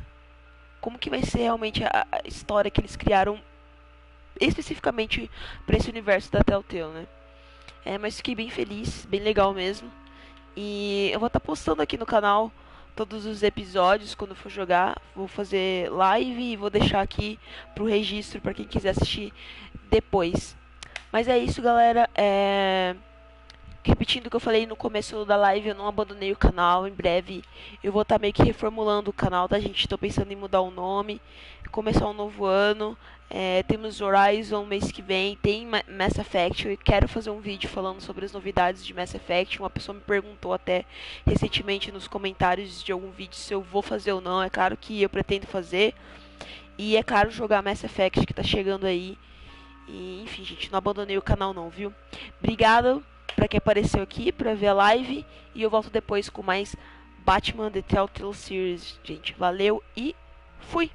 Como que vai ser realmente a história que eles criaram especificamente para esse universo da Telltale, né? Mas fiquei bem feliz, bem legal mesmo. E eu vou estar postando aqui no canal todos os episódios quando for jogar. Vou fazer live e vou deixar aqui pro registro para quem quiser assistir depois. Mas é isso, galera. Repetindo o que eu falei no começo da live, eu não abandonei o canal. Em breve eu vou estar meio que reformulando o canal, tá, gente? Estou pensando em mudar o nome, começar um novo ano. Temos Horizon mês que vem, tem Mass Effect. Eu quero fazer um vídeo falando sobre as novidades de Mass Effect. Uma pessoa me perguntou até recentemente nos comentários de algum vídeo se eu vou fazer ou não. É claro que eu pretendo fazer. E é claro jogar Mass Effect que tá chegando aí. E, enfim, gente, não abandonei o canal não, viu? Obrigado pra quem apareceu aqui pra ver a live. E eu volto depois com mais Batman The Telltale Series, gente. Valeu e fui!